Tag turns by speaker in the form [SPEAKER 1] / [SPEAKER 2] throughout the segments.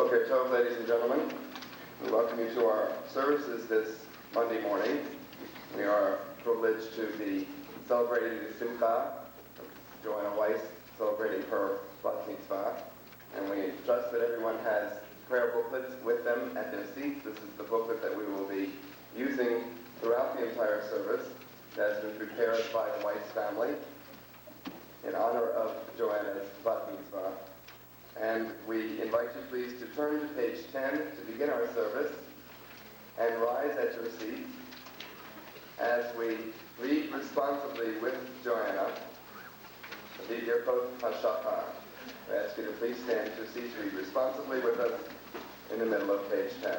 [SPEAKER 1] Boker Tov, ladies and gentlemen. We welcome you to our services this Monday morning. We are privileged to be celebrating the Simcha of Joanna Weiss, celebrating her Mitzvah. And we trust that everyone has prayer booklets with them at their seats. This is the booklet that we will be using throughout the entire service. That has been prepared by the Weiss family in honor of Joanna's Mitzvah. And we invite you please to turn to page 10 to begin our service and rise at your seats as we read responsibly with Joanna the Yirkot HaShachar. We ask you to please stand at your seats, read responsibly with us in the middle of page 10.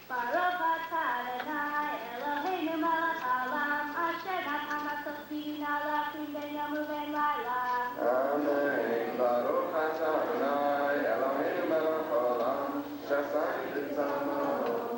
[SPEAKER 2] Baruch atah Adonai Eloheinu melech haolam asher natan asofim alachim ben yom uben laila.
[SPEAKER 1] Amen. Baruch atah Adonai Eloheinu melech haolam asher natan b'tzalmo.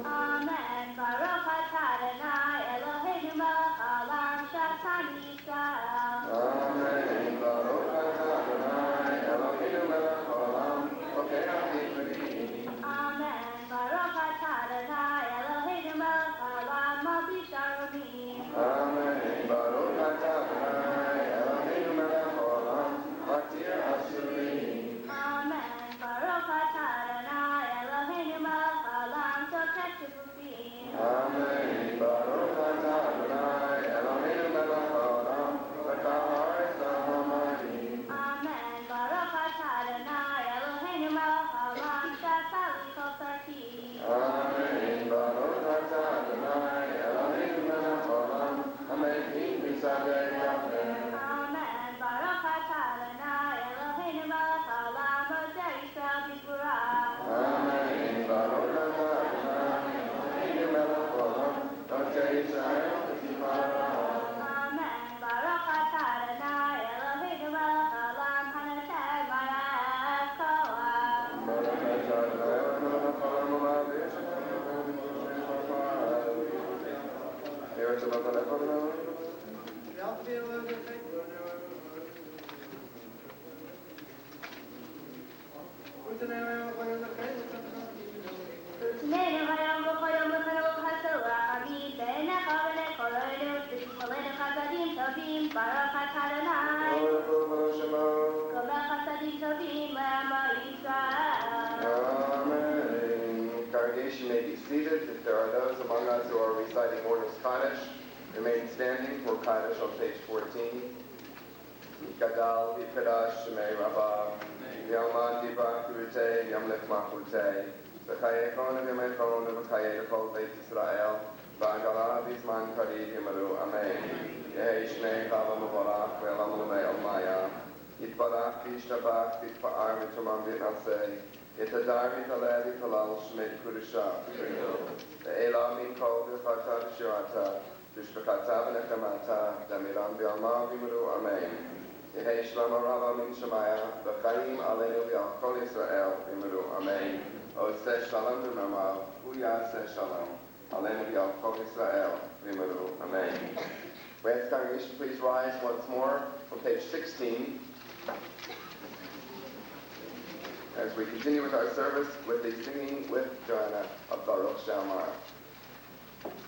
[SPEAKER 2] Amen. Baruch atah Adonai Eloheinu melech haolam shatan Yisrael.
[SPEAKER 1] Amen. Baruch atah Adonai Eloheinu melech haolam okei avivri.
[SPEAKER 2] Amen. Baruch atah Adonai Eloheinu melech haolam malbish aromim.
[SPEAKER 1] Amen. Baruch atah Adonai Eloheinu melech haolam matir asurim.
[SPEAKER 2] Amen. Baruch atah Adonai Eloheinu melech haolam sotech shivufim.
[SPEAKER 1] Amen. Baruch atah Adonai Eloheinu melech haolam v'kaharetz ha'hamayim.
[SPEAKER 2] Amen. Baruch atah Adonai Eloheinu melech haolam she'asa li kol tzarki.
[SPEAKER 1] Amen. Baruch atah Adonai Eloheinu melech haolam hamekim b'sadei Yafeh.
[SPEAKER 2] Amen. Baruch atah Adonai Eloheinu melech haolam mozer Yisrael b'gvura.
[SPEAKER 1] Amen. Baruch atah Adonai Eloheinu melech haolam notei Yisrael b'tifara.
[SPEAKER 2] Amen. Baruch atah Adonai Eloheinu melech haolam hanoter ma'at koach.
[SPEAKER 1] Baruch atah Adonai Eloheinu melech haolam u'ma'avir she'em Here to look at the
[SPEAKER 2] Utneinu hayom v'chol yom v'chol v'chol rachamim be'enecha v'nei Eloheinu v'tifolenu chasadim tovim. Baruch atah Adonai gomel chasadim tovim le'amo Yisrael.
[SPEAKER 1] Amen. Congregation may be seated. If there are those among us who are reciting Ordos Kaddish, remain standing for Kaddish on page 14. Gadal v'kadash shemei Rabbah, v'yalman dibach t'rutei, v'yamlech machutei, v'chayechon v'yamechon v'chayei l'kol Beit Yisrael, v'agala v'zman karid yimaru. Amen. Yehi shnei chava mevorach, v'elam l'mei al-maya, yitbarach v'yishtabach, v'yitpa'ar v'tumam v'yitnasei, yitadar v'yitaleh v'yitalal shmei kudusha, v'elah min kol v'chata v'shirata, v'shbekata v'nechamata, damiram v'yalma v'yimaru. Amen. Yehi shlama rava min shemaya, v'chaim aleinu v'al kol Yisrael v'yimaru. Amen. Oseh shalom v'mamav, hu yaseh shalom, aleinu v'al kol Yisrael v'yimaru. Amen. We ask the congregation please rise once more from page 16 as we continue with our service with the singing with Joanna of Baruch Shamar.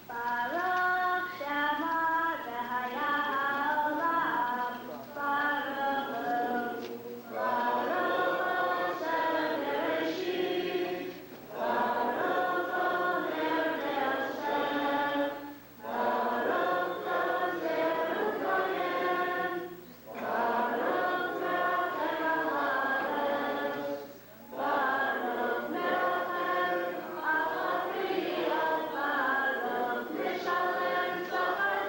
[SPEAKER 2] Baruch Shamar v'haya haolam. Baruch Hashem Bereshit. Baruch Omer Le'Hashem. Baruch Gozer U'Koyen. Baruch Rachem al haaretz. Baruch Melech al Baruch Mishalem Zachar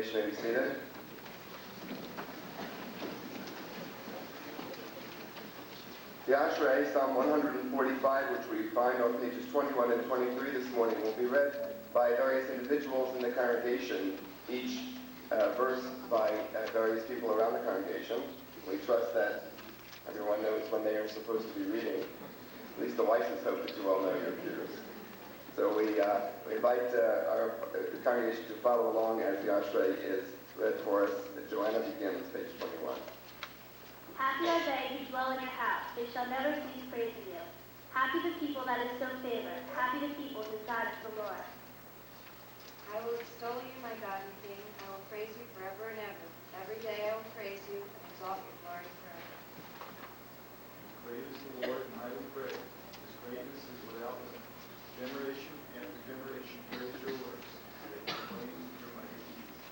[SPEAKER 1] congregation may be seated. The Ashrei, Psalm 145, which we find on pages 21 and 23 this morning, will be read by various individuals in the congregation, each verse by various people around the congregation. We trust that everyone knows when they are supposed to be reading. At least the Weisses hope that you all know your cues. So we invite our congregation to follow along as the Ashrei is read for us. Joanna begins, page 21.
[SPEAKER 2] Happy are they who dwell in your house. They shall never cease praising you. Happy the people that is so favored. Happy the people whose God is the Lord.
[SPEAKER 3] I will extol you, my God and King. I will praise you forever and ever. Every day I will praise you and exalt your glory forever.
[SPEAKER 4] Great is the Lord, and highly praised. His greatness is without limit. Generation after generation praise your works. They proclaim your mighty deeds.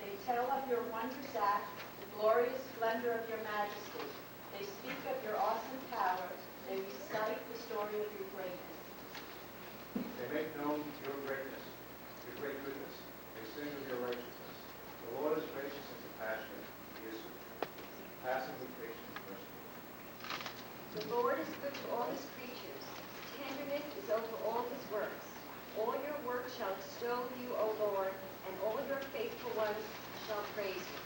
[SPEAKER 5] They tell of your wondrous acts, the glorious splendor of your majesty. They speak of your awesome power. They recite the story of your greatness.
[SPEAKER 4] They make known your greatness, your great goodness. They sing of your righteousness. The Lord is gracious and compassionate. He is passing with patience and mercy.
[SPEAKER 3] The Lord is good to all his creatures. Tenderness is over all his works. All your works shall extol you, O Lord, and all your faithful ones shall praise you.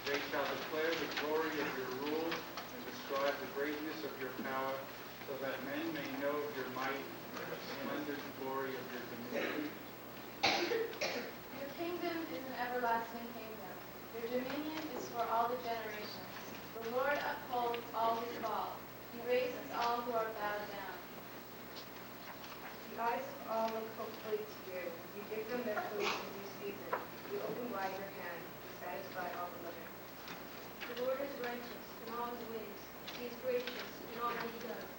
[SPEAKER 4] They shall declare the glory of your rule and describe the greatness of your power, so that men may know of your might and the splendid glory of your dominion.
[SPEAKER 6] Your kingdom is an everlasting kingdom. Your dominion is for all the generations. The Lord upholds all who fall. He raises all who are bowed down.
[SPEAKER 3] The eyes of all look hopefully to you. You give them their food in due season. You open wide your hand. You satisfy all the living.
[SPEAKER 6] The Lord is righteous in all his ways. He is gracious in all that he does.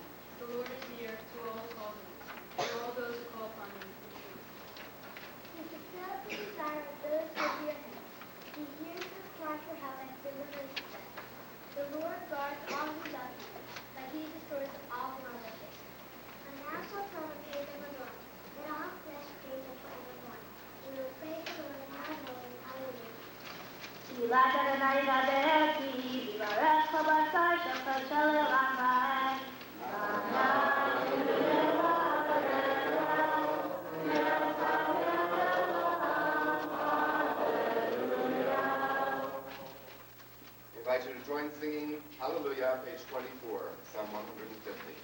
[SPEAKER 6] The Lord is near to all who call him, to all those who call upon him in truth.
[SPEAKER 2] He fulfills the desire of those who fear him. He hears the cry for help and delivers them. The Lord guards all who love him, but he destroys all who are wicked. A national tongue praise the Lord, and all flesh praise him forevermore. We will praise the Lord in our holy. Hallelujah. Gilad Adonai Vadechi, Yivarech Chabasai Shachar Shalel Amai.
[SPEAKER 1] I invite you to join singing Hallelujah, page 24, Psalm 150.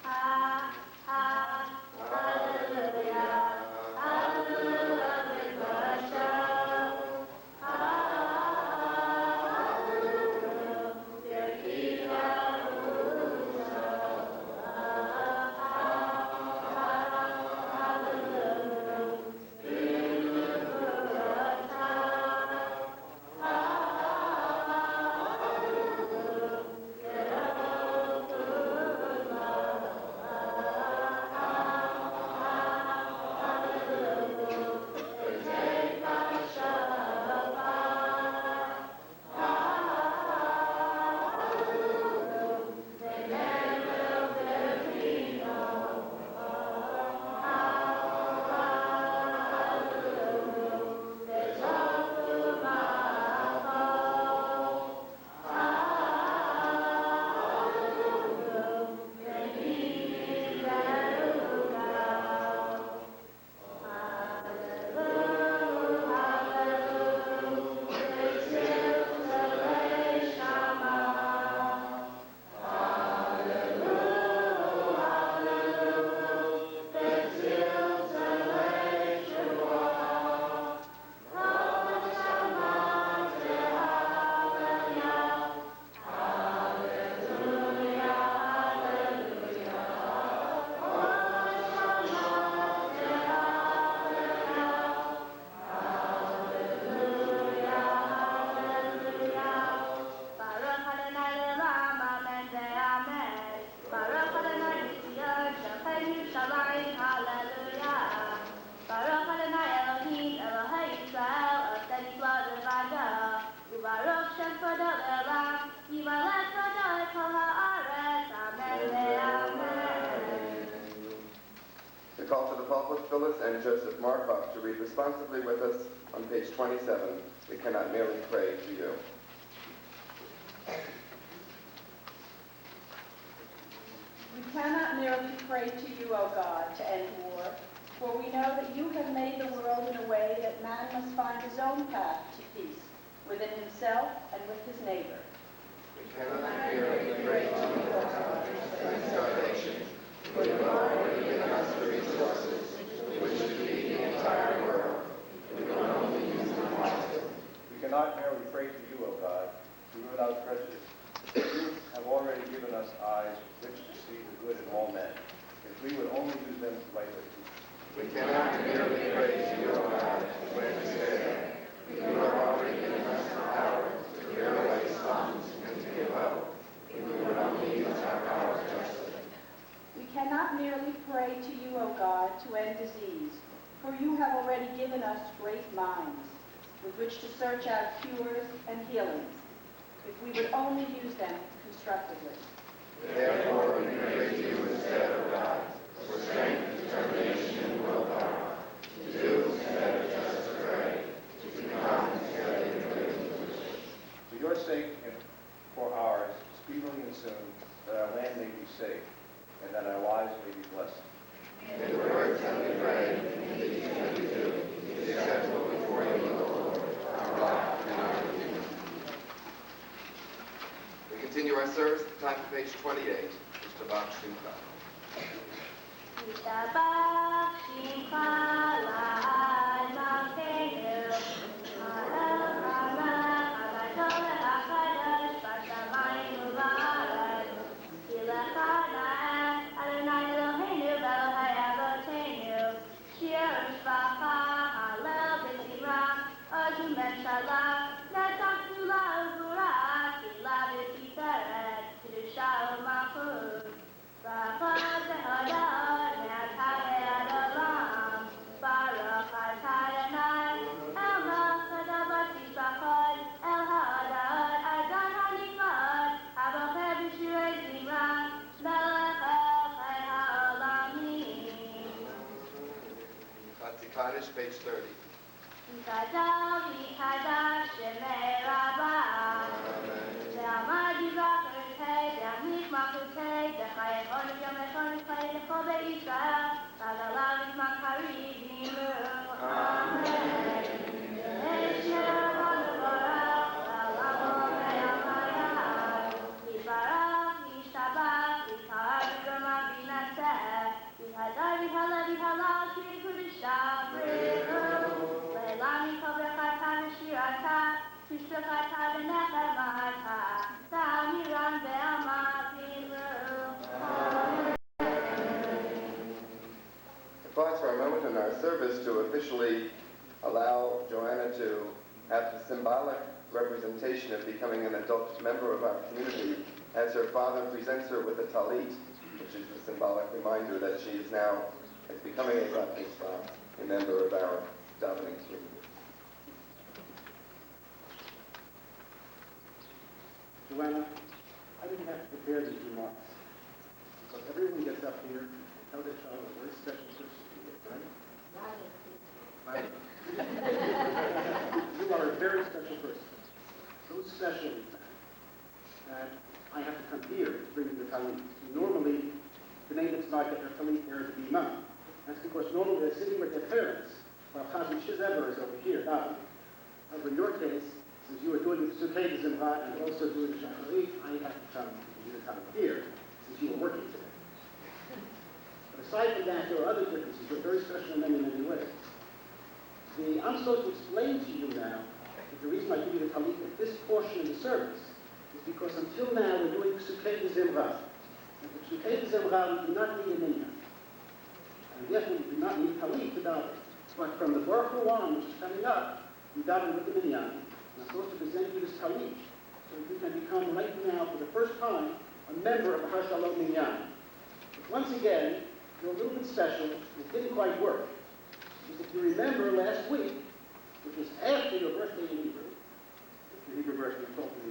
[SPEAKER 2] Ha, ha, hallelujah, hallelujah, with worship. Hallelujah.
[SPEAKER 1] pulpit Phyllis and Joseph Markoff to read responsively with us on page 27, We Cannot Merely Pray to You.
[SPEAKER 7] We cannot merely pray to you, O God, to end war, for we know that you have made the world in a way that man must find his own path to peace within himself and with his neighbor.
[SPEAKER 1] We cannot merely pray to you, O God, as starvation, for you have already given us the resources which should feed the entire world. We can only use them wisely.
[SPEAKER 8] We cannot merely pray to you, O God, who without prejudice. You have already given us eyes which to see the good in all men, if we would only use them rightly.
[SPEAKER 1] We cannot merely pray to you, O God, when despair. You have already given us the power to clear away slums and to give hope. We would only use our power justly.
[SPEAKER 7] We cannot merely pray to you, O God, to end disease, for you have already given us great minds with which to search out cures and healings, if we would only use them constructively.
[SPEAKER 1] Therefore, we pray to you instead, O God, for strength, determination, and willpower, to do instead of just to pray, to become instead of doing.
[SPEAKER 8] For your sake and for ours, speedily and soon, that our land may be safe, and that our lives may be blessed.
[SPEAKER 1] May the words that we pray and the deeds that we do be acceptable before you, O Lord, our rock and our redeemer. We continue our service at the top of page 28, Mr. Bach Shimcha.
[SPEAKER 2] Yitabach Shimcha La'ad Malkeinu, Ha'el Ha'melech HaGadol HaKadosh B'Shamayim U'Ba'aretz, Yilecha Na'eh Adonai Eloheinu B'Elohei Avoteinu, Shir U'Shvacha Hallel B'Simra, Ozu Meshalah, Netzach Tula U'Gvura, Tila B'Tiferet, Kedusha U'Malchut, Baruch Adonai, Ne'atavei Adolam, Baruch Atah Adonai, El Melech B'Tishbachot, El Ha'adad, Adon HaNifla'ot, Habocher B'Shirei Zimra, Melech Elchei Ha'olamim.
[SPEAKER 1] Kaddish, page 30.
[SPEAKER 2] Yikadal v'yikadash Shemei Rabbah, Ve'amad yivrakotei, ve'amlik malchutei, ve'chayei onu v'yomechonu v'chayei l'chol Beit Yisrael, v'agalav v'zman kariv v'yimu. Amen. Yehi Shemanu Borach, v'alamo ve'amayah, Yibarach, Yishtabach, Yikar v'gorma v'yinaseh, Yihadar v'yihalel v'yihalal k'yei kudusha b'rihu. Lami kovrachata v'shirata, tishbechata v'nechem ma'ata, ta'amiran ve'ama v'imru.
[SPEAKER 1] Pause for a moment in our service to officially allow Joanna to have the symbolic representation of becoming an adult member of our community as her father presents her with a talit, which is the symbolic reminder that she is now becoming a Bat Mitzvah, a member of our davening community.
[SPEAKER 9] Joanna, I didn't have to prepare these remarks, because everyone gets up here and tell their child a very special person to you, right? You are a very special person. So special, in fact, that I have to come here to bring you the talit. Normally, the name is not get their talit there to be imam. That's because normally they're sitting with their parents, while Chazon Shizever is over here, davening. However, in your case, since you are doing the Sukkah Zimra and also doing the Shacharit, I have to come and do the talit here, since you are working today. But aside from that, there are other differences. You're very special in many, many ways. I'm supposed to explain to you now that the reason I give you the talit at this portion of the service is because until now we're doing Sukkah Zimra. And for Sukkah Zimra, we do not need a minyan. And therefore, we do not need talit to daven. But from the Baruch Hu on, which is coming up, we daven with the minyan. And I'm supposed to present you this talit, so that you can become right now, for the first time, a member of the Har Shalom minyan. But once again, you're a little bit special. It didn't quite work. Because if you remember last week, which was after your birthday in Hebrew, the Hebrew birthday is called the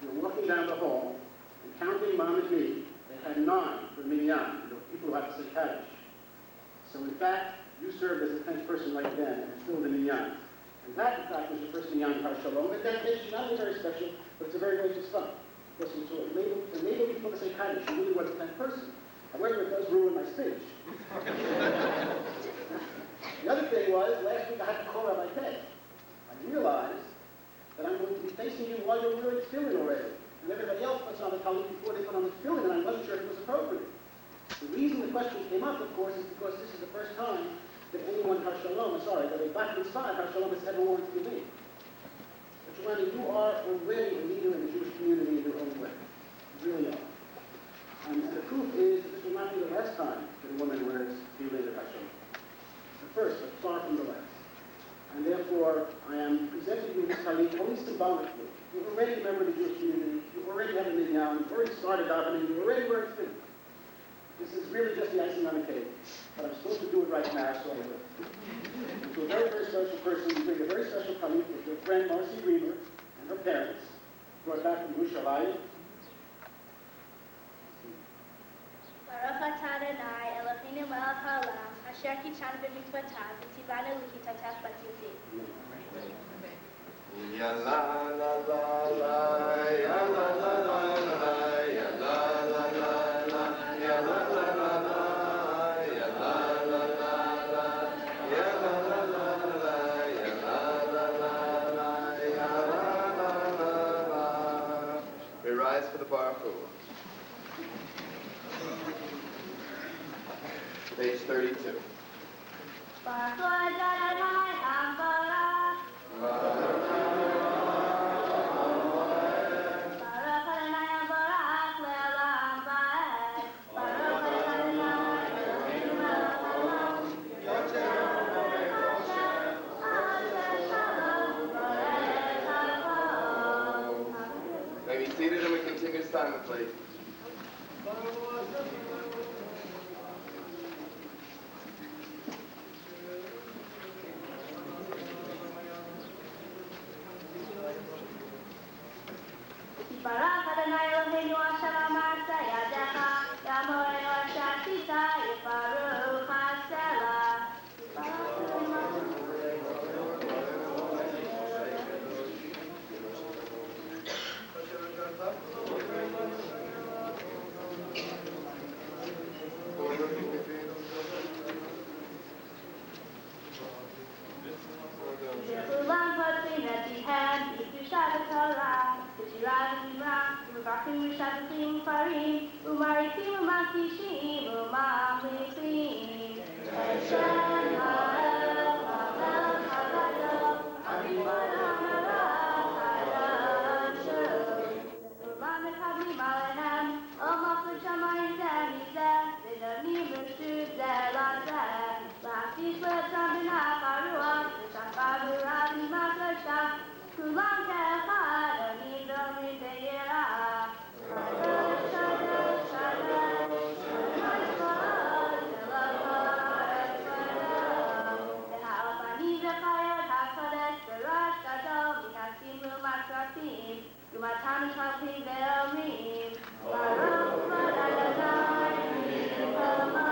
[SPEAKER 9] you were walking down the hall and counting Mom and me. They had 9 for minyan. You know, people who have to say Kaddish. So in fact, you served as a 10th person right then and filled the minyan. And that, in fact, was your first minyan in Har Shalom. And dedication, not only very special, but it's a very gracious fun. Because it enabled people to say Kaddish. You really was a 10th person. However, it does ruin my speech. The other thing was, last week I had to call Rabbi Ted. I realized that I'm going to be facing you while you're wearing tefillin already. And everybody else puts on the tallit before they put on the tefillin, and I wasn't sure if it was appropriate. The reason the question came up, of course, is because this is the first time that anyone Har Shalom, that a Bat Mitzvah Har Shalom has ever worn tefillin. But Joanna, you are already a leader in the Jewish community in your own way. You really are. And the proof is that this will not be the last time that a woman wears tefillin at Har Shalom. The first, but far from the last. And therefore, I am presenting you this tallit only symbolically. You're already a member of the Jewish community. You already have a minyan. You've already started davening. You're already wearing tefillin. This is really just the icing on the cake. But I'm supposed to do it right now, so I will. And to a very, very special person, we bring a very special tallit with your friend Marcy Reamer and her parents, brought back from Yerushalayim.
[SPEAKER 2] Baruch atah Adonai Eloheinu melech haolam, asher kitshanu b'mitzvotav v'tzivanu l'kitatach b'tzivim.
[SPEAKER 1] Ya la la la la, ya la la la la, ya la la la la, ya la la la la, ya la la la la, ya la la la la, ya la la la la, ya la la la la. We rise for the Baruch Hu. Page 32.
[SPEAKER 2] Baruch Hu Adonai Hambarak. Baruch Adonai Hambarak le'olam va'ed. Baruch Adonai Eloheinu melech haolam, asher shalom borei haolam.
[SPEAKER 1] May be seated and we continue silently.
[SPEAKER 2] Baruch Adonai Eloheinu asher amarta yadecha, yamorenu asher tita, yifaruch hasela. Yehulam hotzim etihem, yifusha b'torah, v'shirah v'zimra, v'mvarchim v'shavuchim farim, u'maritim u'makishim, u'mamlichim. Hashem ha'el, ha'melech ha'gadol, ha'ribbon ha'melech ha'yashur. Yehulam mekablim alehem, ol malchut shamayim zeh mizeh, v'nonim b'shut zeh lazeh, v'haftish le'etzam b'nach haruach, v'shachar v'rav imach l'shach, kulam ke'echad, onim v'omrim be'yirah. Kadosh, kadosh, kadosh, Adonai Tzvaot, Elok ha'aretz v'olam. V'ha'ofanim v'chayot ha'kodesh, b'rosh gadol, v'kassim u'matzratim, u'matam shalchim ve'omrim, Baruch Kvod Adonai, V'yikomo.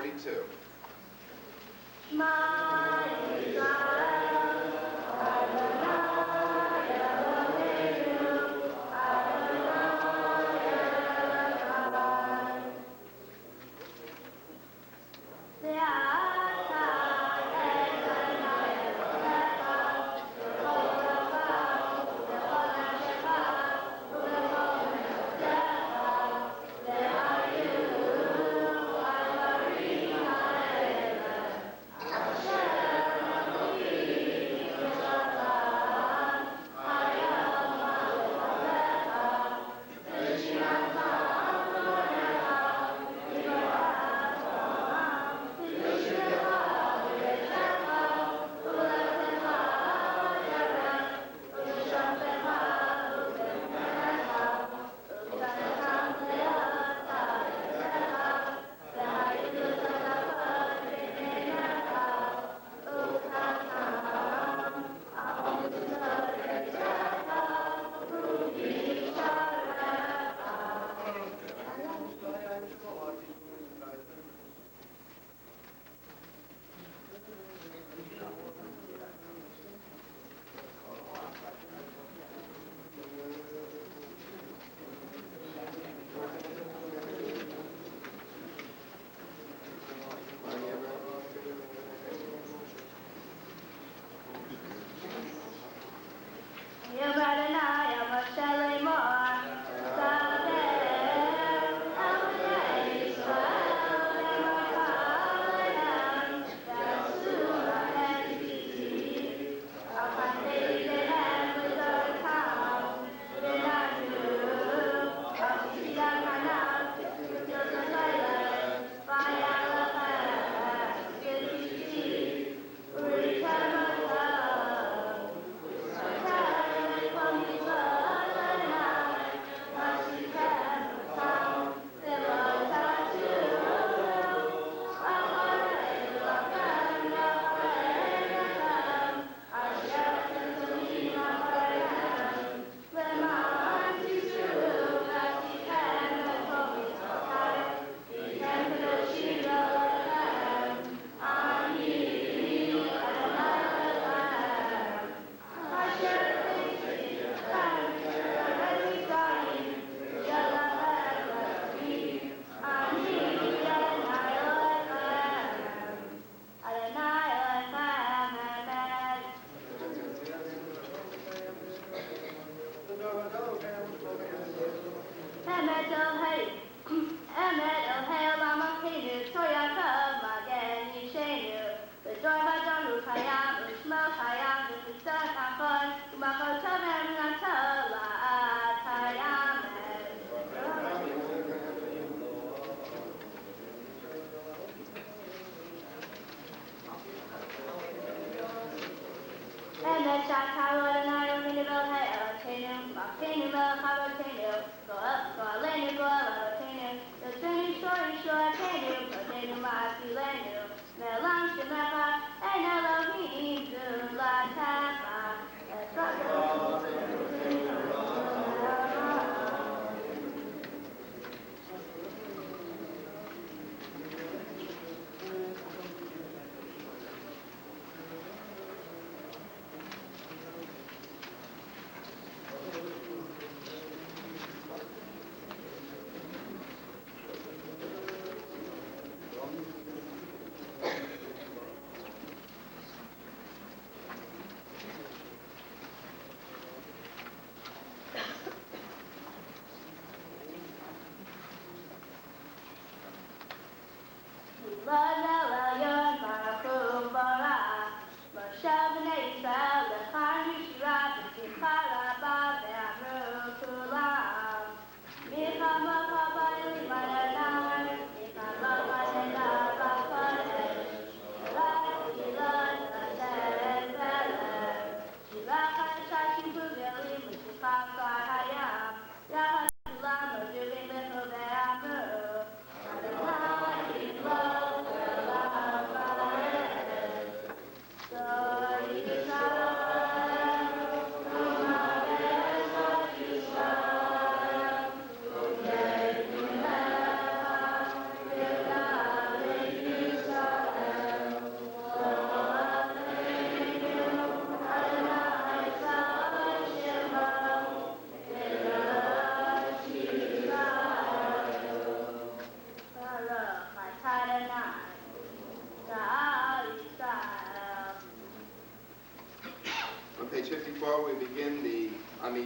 [SPEAKER 1] 42.
[SPEAKER 2] Shema Yisrael, Adonai Eloheinu, Adonai Echad. Ve'ata Adonai Elohecha, b'chol kafach, b'chol nafshecha, u'b'chol nefosecha, ve'hayu advarim ha'ele, Asher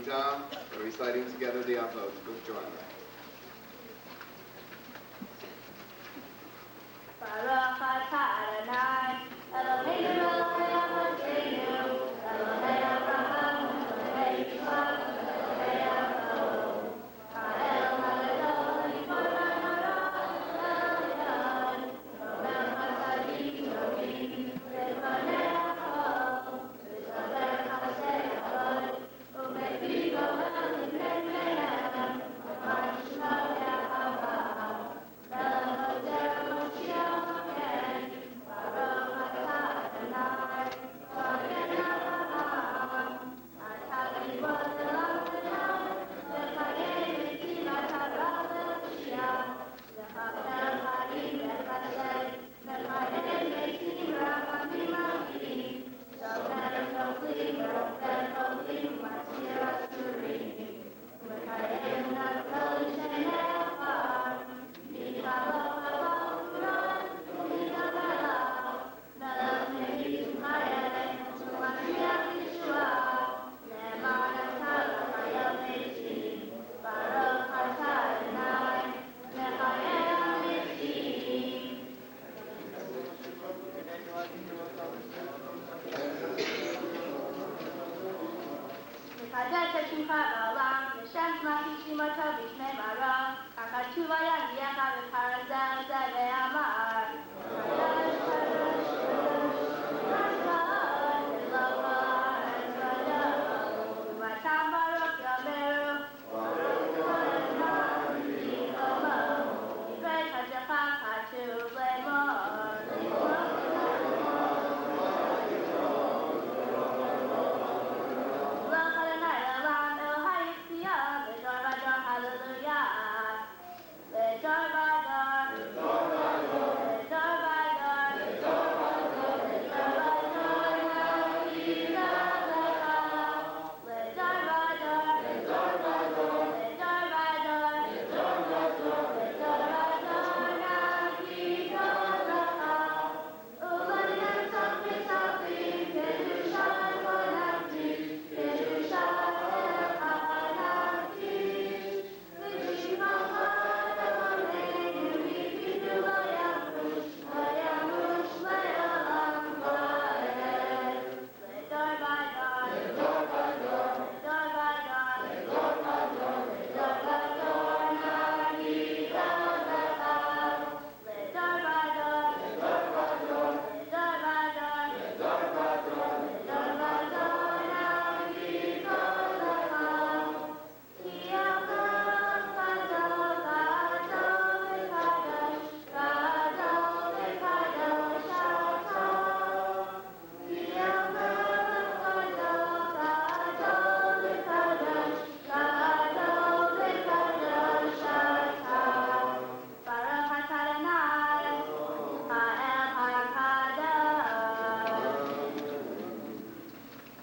[SPEAKER 1] Amidah, we're reciting together the Avot with Joanna.
[SPEAKER 2] Baruch atah Adonai, Eloheinu Elohei Avotenu, Elohei Avraham, Elohei Yitzchak, Elohei Yaakov. Ha'el ha'gadol, Yiborah ha'ra, El Elyon, Gomel chasadim tovim, Lefanei Hakol, V'saber chasei Hakol, U'mepi gomel libnei bneihem, Aman Shmo Yahavah.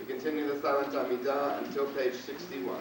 [SPEAKER 1] Continue the silent Amidah until page 61.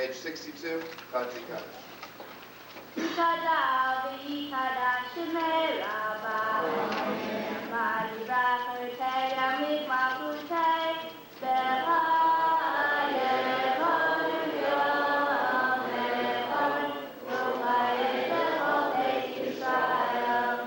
[SPEAKER 1] page 62, Chatzי Kaddish.
[SPEAKER 2] Yikada v'yikada shemei rabba Mari b'achutei yamik malchutei B'chayei kol yom echad V'chayei b'chol beit Yisrael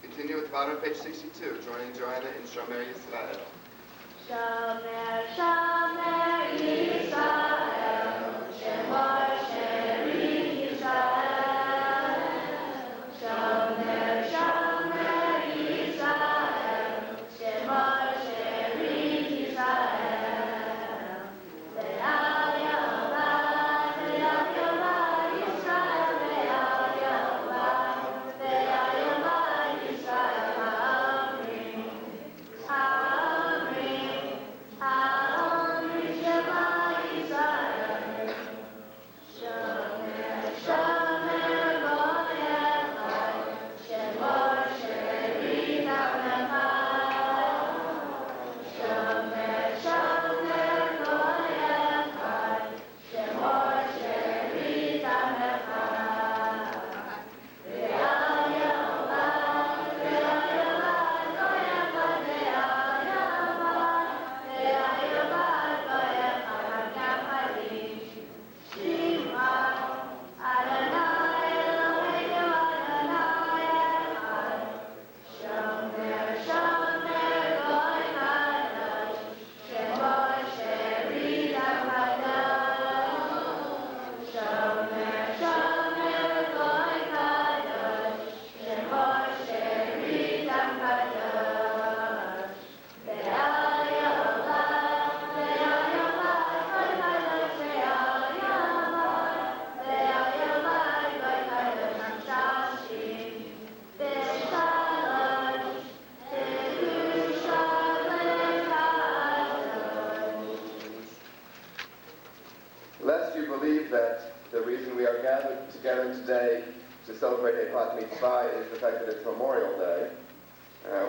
[SPEAKER 1] Continue at the bottom of page 62, joining Joanna in Shomer Yisrael.
[SPEAKER 2] Shomer, Shomer Yisrael, Shemor Sherit Yisrael. Shomer, Shomer Yisrael, Shemor Sherit Yisrael. Ve'al Yovad, Ve'al Yovad Yisrael, Ve'al Yovad, Ve'al Yovad Yisrael ha'omrim. Ha'omrim Shema Yisrael. Shomer, Shomer Goy Echad, Shemor Sherit Amlecha. Shomer, Shomer Goy Echad, Shemor Sherit Amlecha. Ve'al Yovad, Ve'al Yovad Goy Echad, Ve'al Yovad, Ve'al Yovad Goy Echad HaGachalim. Shema Adonai Eloheinu Adonai Echad. Shomer, Shomer Goy Kadosh, Shemor Sherit HaKadosh. Shomer, Shomer Goy Kadosh, Shemor Sherit HaKadosh. Ve'al Yovad, Ve'al Yovad Goy Kadosh, Ve'al Yovad, Ve'al Yovad Goy Kadosh HaShashim. B'Shalosh, Kedusha V'Kadosh.
[SPEAKER 1] Lest you believe that the reason we are gathered together today to celebrate a Mitzvah is the fact that it's Memorial Day,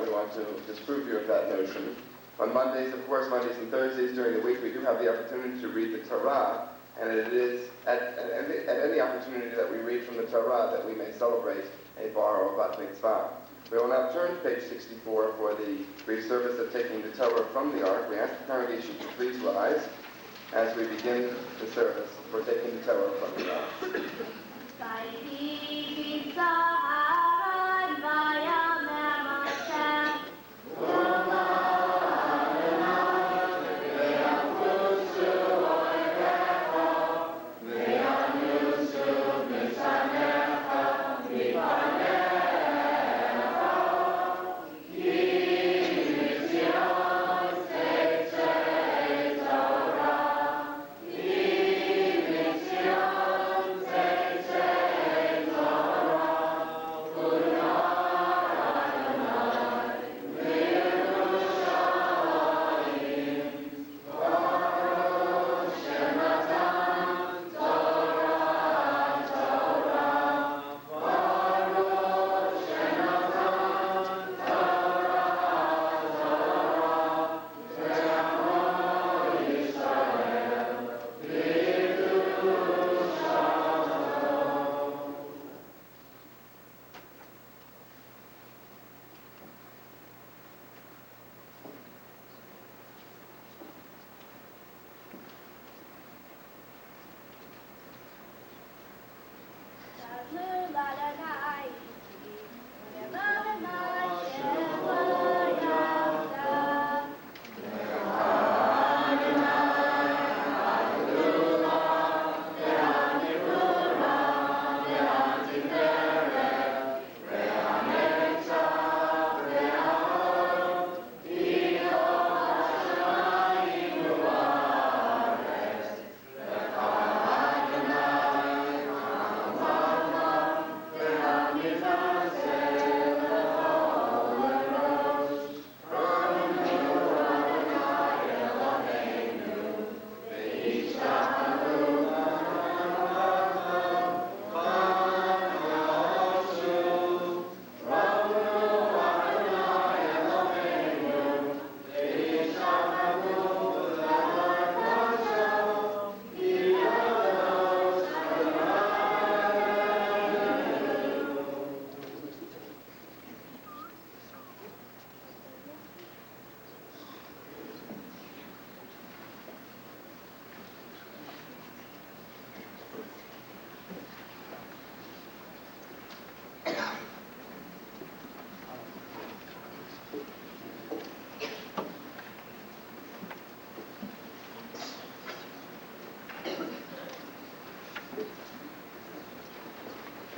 [SPEAKER 1] we want to disprove you of that notion. On Mondays, of course, Mondays and Thursdays during the week, we do have the opportunity to read the Torah, and it is at any opportunity that we read from the Torah that we may celebrate a bar or bat mitzvah. We will now turn to page 64 for the brief service of taking the Torah from the ark. We ask the congregation to please rise as we begin the service for taking the Torah from the ark.
[SPEAKER 2] Vayhi b'Saharan v'yamer Moshe.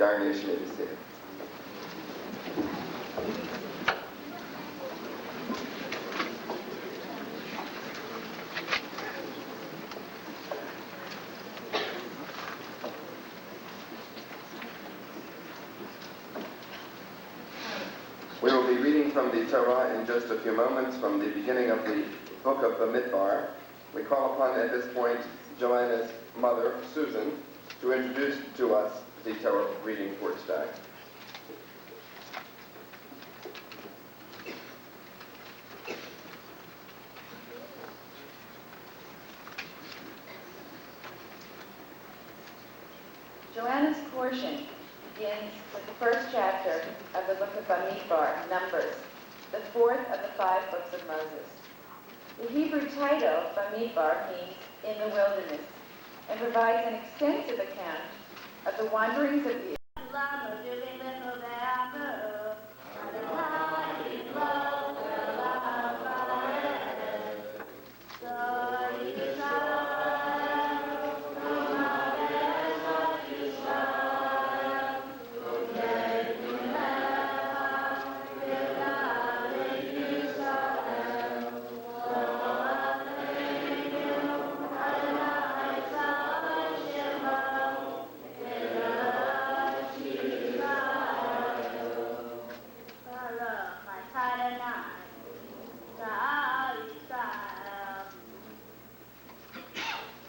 [SPEAKER 1] Congregation may be seated. We will be reading from the Torah in just a few moments from the beginning of the book of the Midbar. We call upon at this point Joanna's mother, Susan, to introduce to us the Torah reading for today.
[SPEAKER 10] Joanna's portion begins with the first chapter of the book of Bamidbar, Numbers, the fourth of the 5 books of Moses. The Hebrew title, Bamidbar, means in the wilderness, and provides an extensive account of the wanderings of the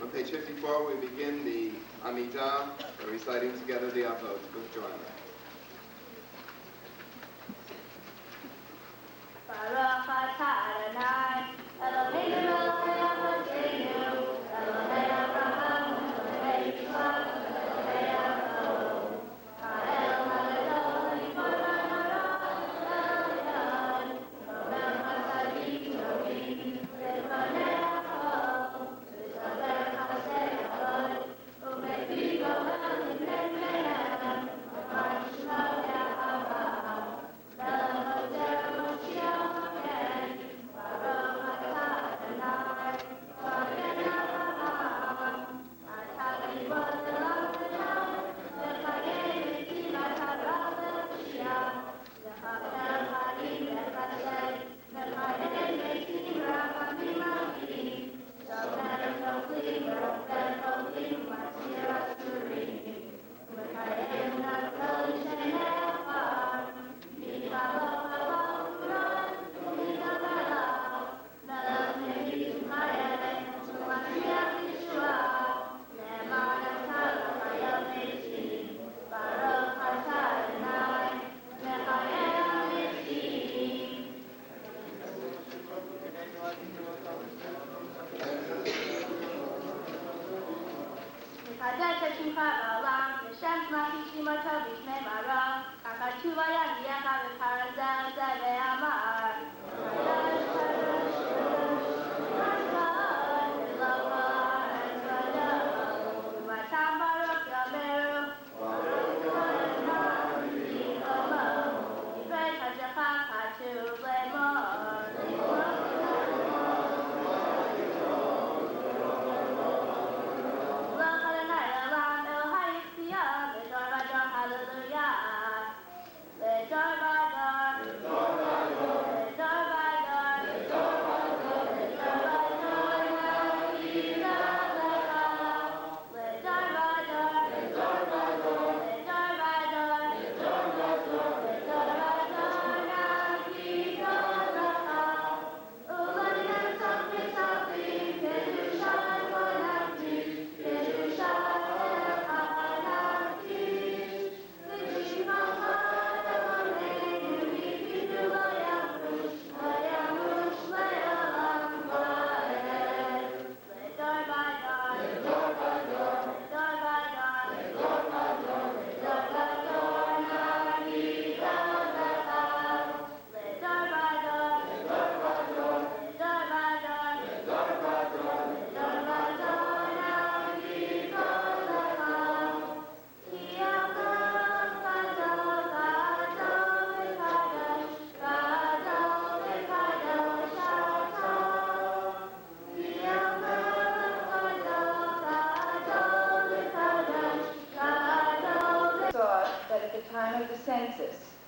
[SPEAKER 1] On page 54, we begin the Amidah, reciting together the Avot with Joanna.
[SPEAKER 2] Baruch atah Adonai, Eloheinu melech Avotenu, Elohei Avraham, Elohei Yitzchak, Elohei Yaakov. Ha'el ha'gadol, Yiborah ha'ra, Elohei, Omer chasadim tovim, Lefanei Yaakov, V'zaber chasei Avot, U'mefi gohel mipnei pneihem, Leman yishmor Avraham. Hallelujah.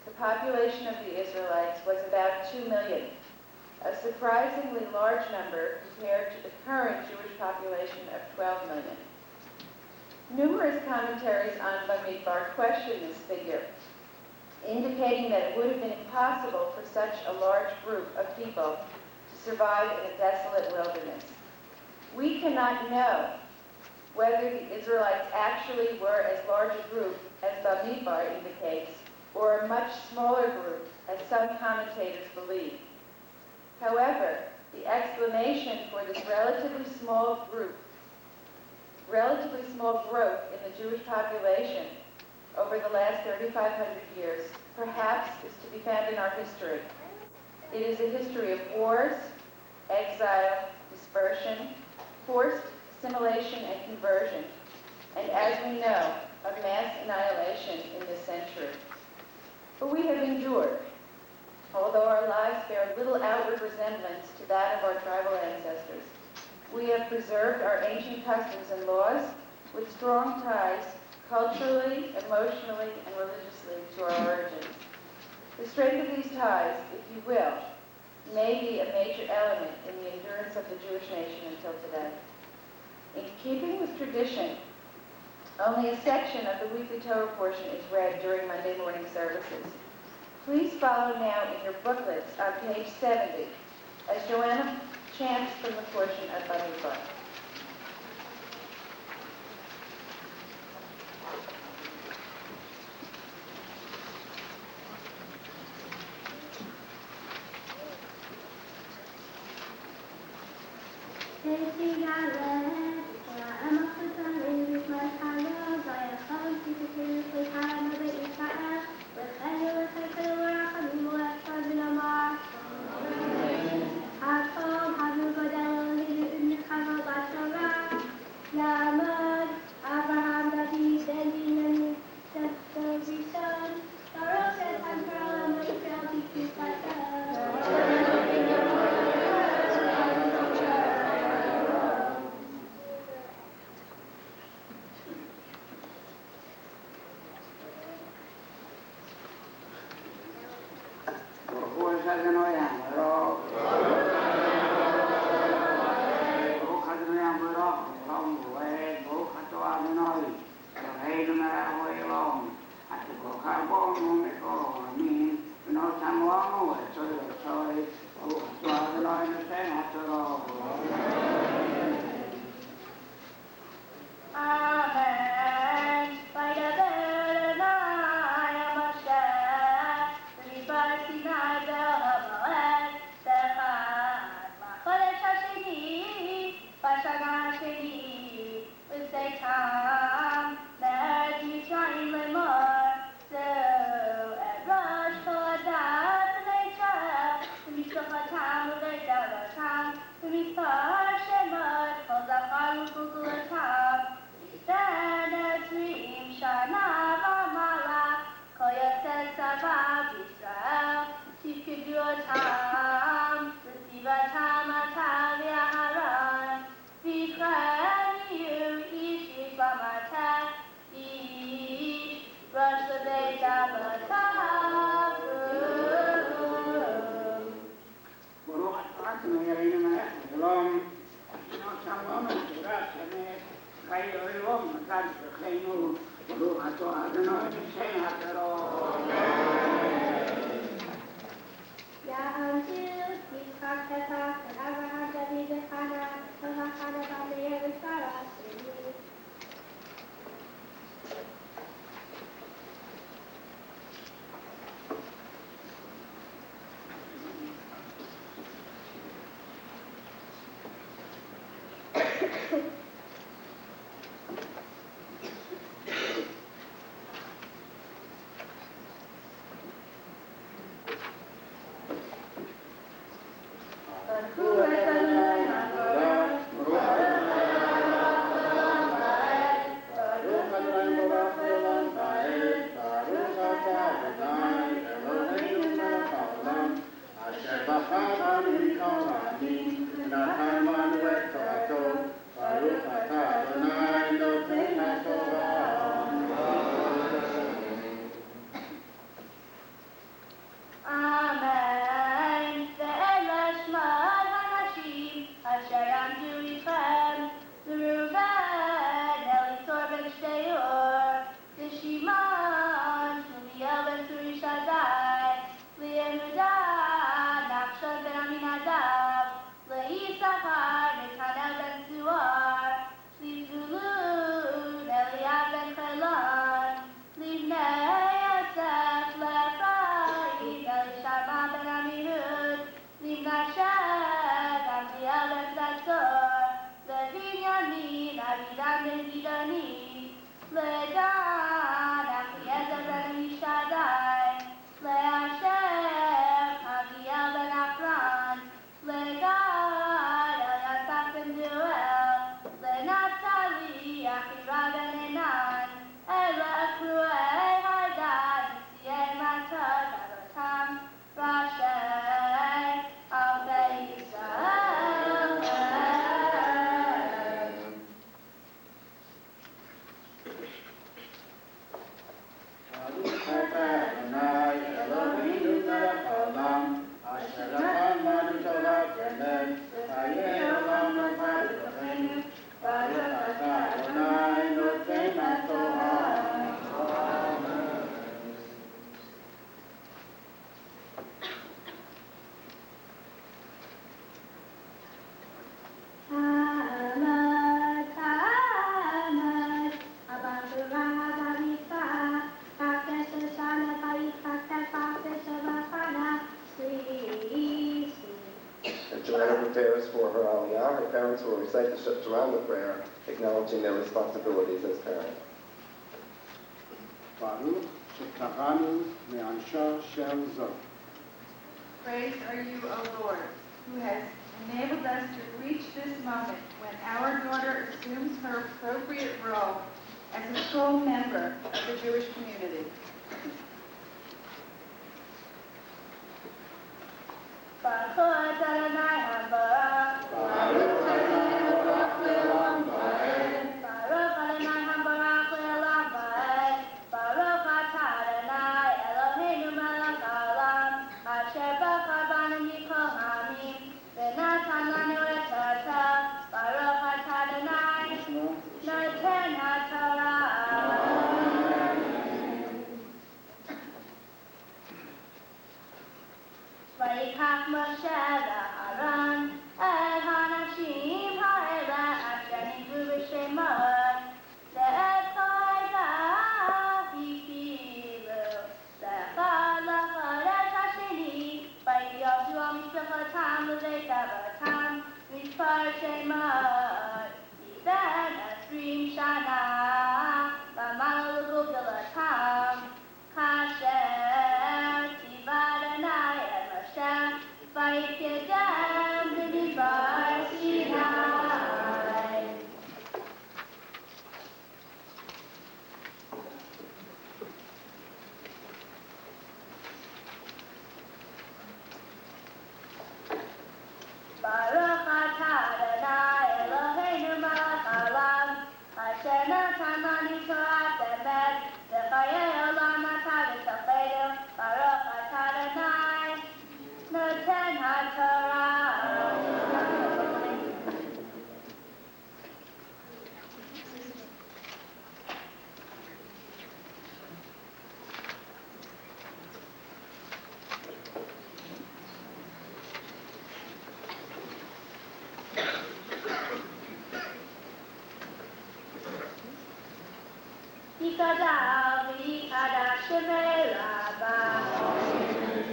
[SPEAKER 10] the population of the Israelites was about 2 million, a surprisingly large number compared to the current Jewish population of 12 million. Numerous commentaries on Bamidbar question this figure, indicating that it would have been impossible for such a large group of people to survive in a desolate wilderness. We cannot know whether the Israelites actually were as large a group as Bamidbar indicates, or a much smaller group, as some commentators believe. However, the explanation for this relatively small growth in the Jewish population over the last 3,500 years perhaps is to be found in our history. It is a history of wars, exile, dispersion, forced assimilation and conversion, and as we know, of mass annihilation in this century. But we have endured. Although our lives bear little outward resemblance to that of our tribal ancestors, we have preserved our ancient customs and laws with strong ties culturally, emotionally, and religiously to our origins. The strength of these ties, if you will, may be a major element in the endurance of the Jewish nation until today. In keeping with tradition, only a section of the weekly Torah portion is read during Monday morning services. Please follow now in your booklets on page 70 as Joanna chants from the portion of Bamidbar.
[SPEAKER 1] Joanna prepares for her aliyah, her parents will recite the Shema prayer, acknowledging their responsibilities as parents.
[SPEAKER 9] Baruch shekaranu me'ansha shel zot.
[SPEAKER 6] Praised are you, O Lord, who has enabled us to reach this moment when our daughter assumes her appropriate role as a full member of the Jewish community.
[SPEAKER 2] Baruch atah Adonai habarach. Baruch Adonai habarach le'olam va'ed. Baruch atah Adonai Eloheinu melech haolam, asher bachar banu mikol ha'amim, v'natan lanu et Torah. Baruch atah Adonai noten haTorah. Vayikach Moshe v'Aaron el hanashim ha'ela asher nidu b'shemot ve'et kol ha'ela hikilu l'echad l'charet hasheni vayyodu al mishpachotam l'beit avotam mishpar shemot iben 20 shana v'amalu l'gudulatam kasher tzivah Adonai et Moshe vayikdem b'midbar Sinai. Baruch atah Adonai Eloheinu melech haolam, asher natan lanu Torah emet, v'chayei olam natan v'tachleinu. Baruch atah Adonai noten haTorah. Yikadal v'yikadash shemei rabah,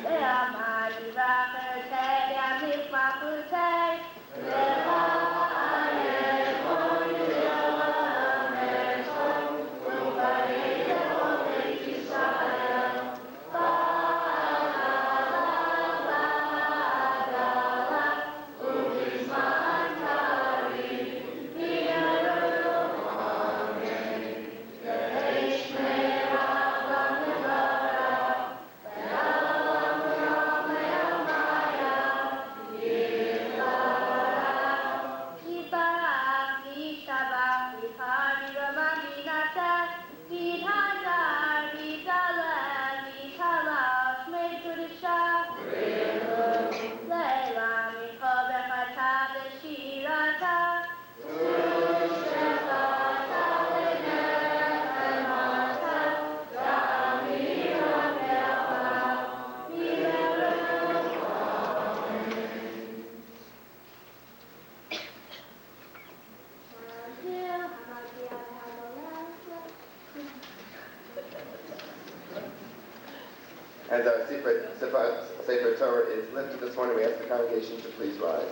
[SPEAKER 2] ve'amar yivach v'yotei v'yamlik ma'achutei, v'chayei kol yom echad, u'varei lechol beit Yisrael. V'adala u'bizman karim, v'yaru
[SPEAKER 1] As our Sefer Torah is lifted this morning, we ask the congregation to please rise.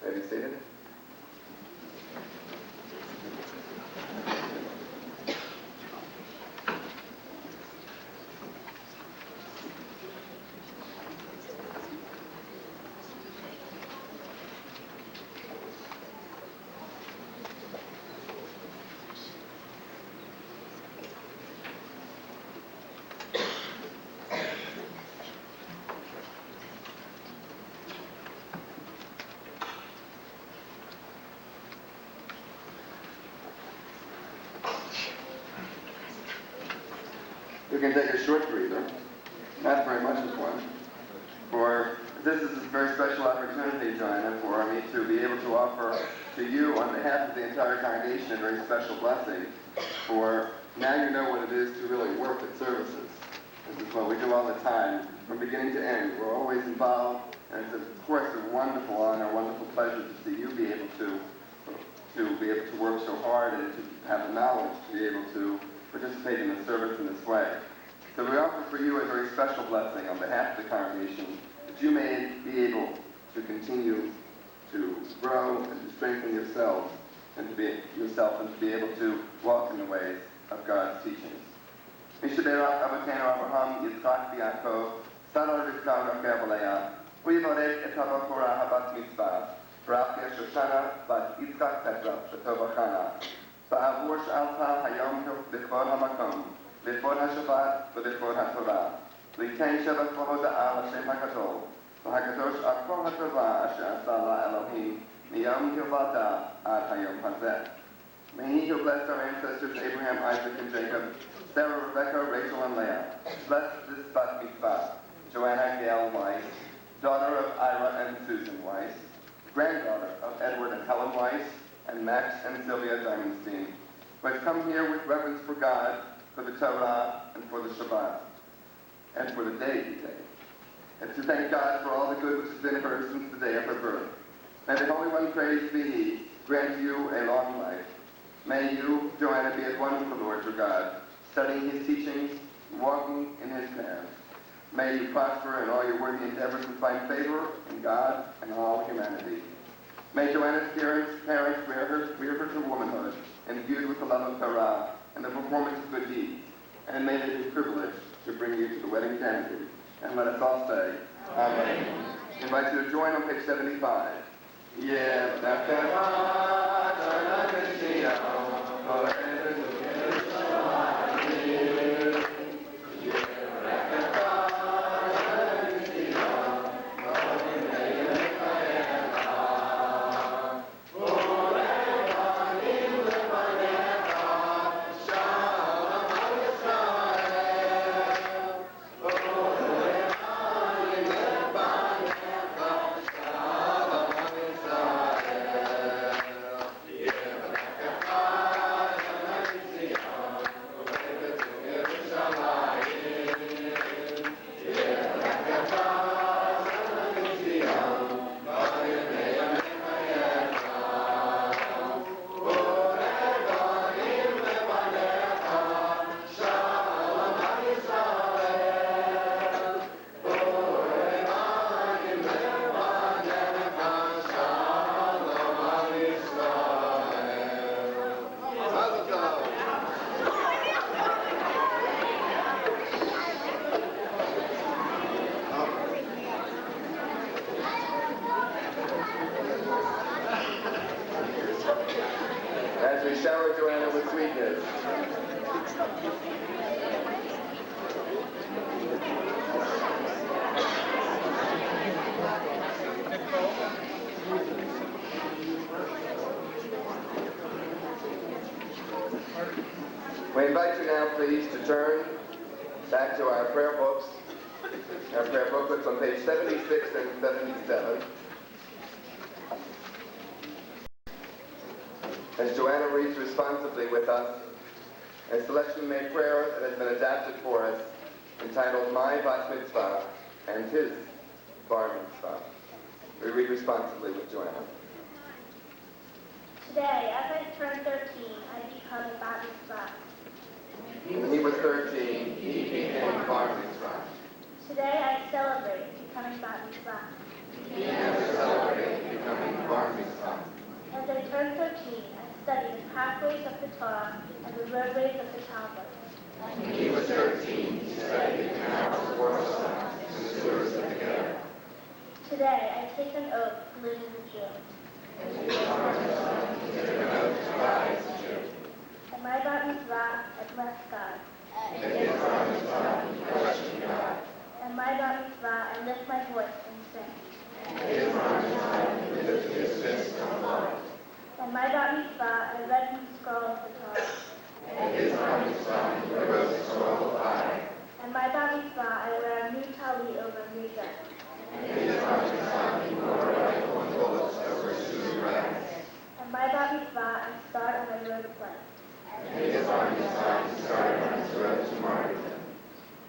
[SPEAKER 1] May be seated. We can take a short breather, not very much of one, for this is a very special opportunity, Joanna, for me to be able to offer to you on behalf of the entire congregation a very special blessing, for now you know what it is to really work at services. This is what we do all the time, from beginning to end. We're always involved And it's, of course, a wonderful honor, a wonderful pleasure to see you be able to work so hard and to have the knowledge to be able to participate in the service in this way. So we offer for you a very special blessing on behalf of the congregation that you may be able to continue to grow and to strengthen yourselves and to be able to walk in the ways of God's teachings. Mishaberach Avotenu Abraham Yitzchak V'Yaakov Sadar Rivka Rachel Leah Uyivorech et Havachora Habat Mitzvah Barach Shoshana Bat Yitzchak Petra B'Tov Achana Ba'avur Sh'alta Hayom B'Chvod HaMakom B'Chvod HaShabbat B'Chvod HaTorah L'Yitein Shabbat Kol Hoda'ah L'Shem HaGadol V'Hakadosh Al Kol HaTorah Asher Asa LaElohim Miyom Hilvada Ad Hayom Hazeh. May He who blessed our ancestors Abraham, Isaac, and Jacob, Sarah, Rebecca, Rachel, and Leah, bless this bat mitzvah, Joanna, Gail, Weiss, daughter of Ira and Susan Weiss, granddaughter of Edward and Helen Weiss, and Max and Sylvia Diamondstein, who has come here with reverence for God, for the Torah, and for the Shabbat, and for the day today, and to thank God for all the good which has been hers since the day of her birth. May the Holy One, praised be He, grant you a long life. May you, Joanna, be at one with the Lord your God, studying His teachings, walking in His paths. May you prosper in all your worthy endeavors and find favor in God and all humanity. May Joanna's parents rear her to womanhood, imbued with the love of Torah and the performance of good deeds, and may they be privileged to bring you to the wedding canopy. And let us all say, Amen. I invite you to join on page 75. Yeah, as we shower Joanna with sweetness. We invite you now, please, to turn back to our prayer books, our prayer booklets on page 76 and 77. As Joanna reads responsibly with us, a selection-made prayer that has been adapted for us, entitled My Bat Mitzvah and His Bar Mitzvah. We read responsibly with Joanna.
[SPEAKER 2] Today, as I turn 13, I become a bat mitzvah.
[SPEAKER 1] When he was 13, he became Bar Mitzvah.
[SPEAKER 2] Today, I celebrate becoming bat mitzvah.
[SPEAKER 1] He has celebrated becoming Bar Mitzvah.
[SPEAKER 2] As I turn 13, I study the pathways of the Torah and the roadways of the Talmud.
[SPEAKER 1] When he was 13, he studied the canals of Warsaw and the sewers of the Gail.
[SPEAKER 2] Today, I take an oath to live as a Jew.
[SPEAKER 1] And
[SPEAKER 2] my bat mitzvah, I bless God. And my bat mitzvah, I lift my voice and sing. And my bat mitzvah, I read from the scroll of the Torah. And my bat mitzvah, I wear a new tali over a new dress. And my bat mitzvah, I start on my road of life.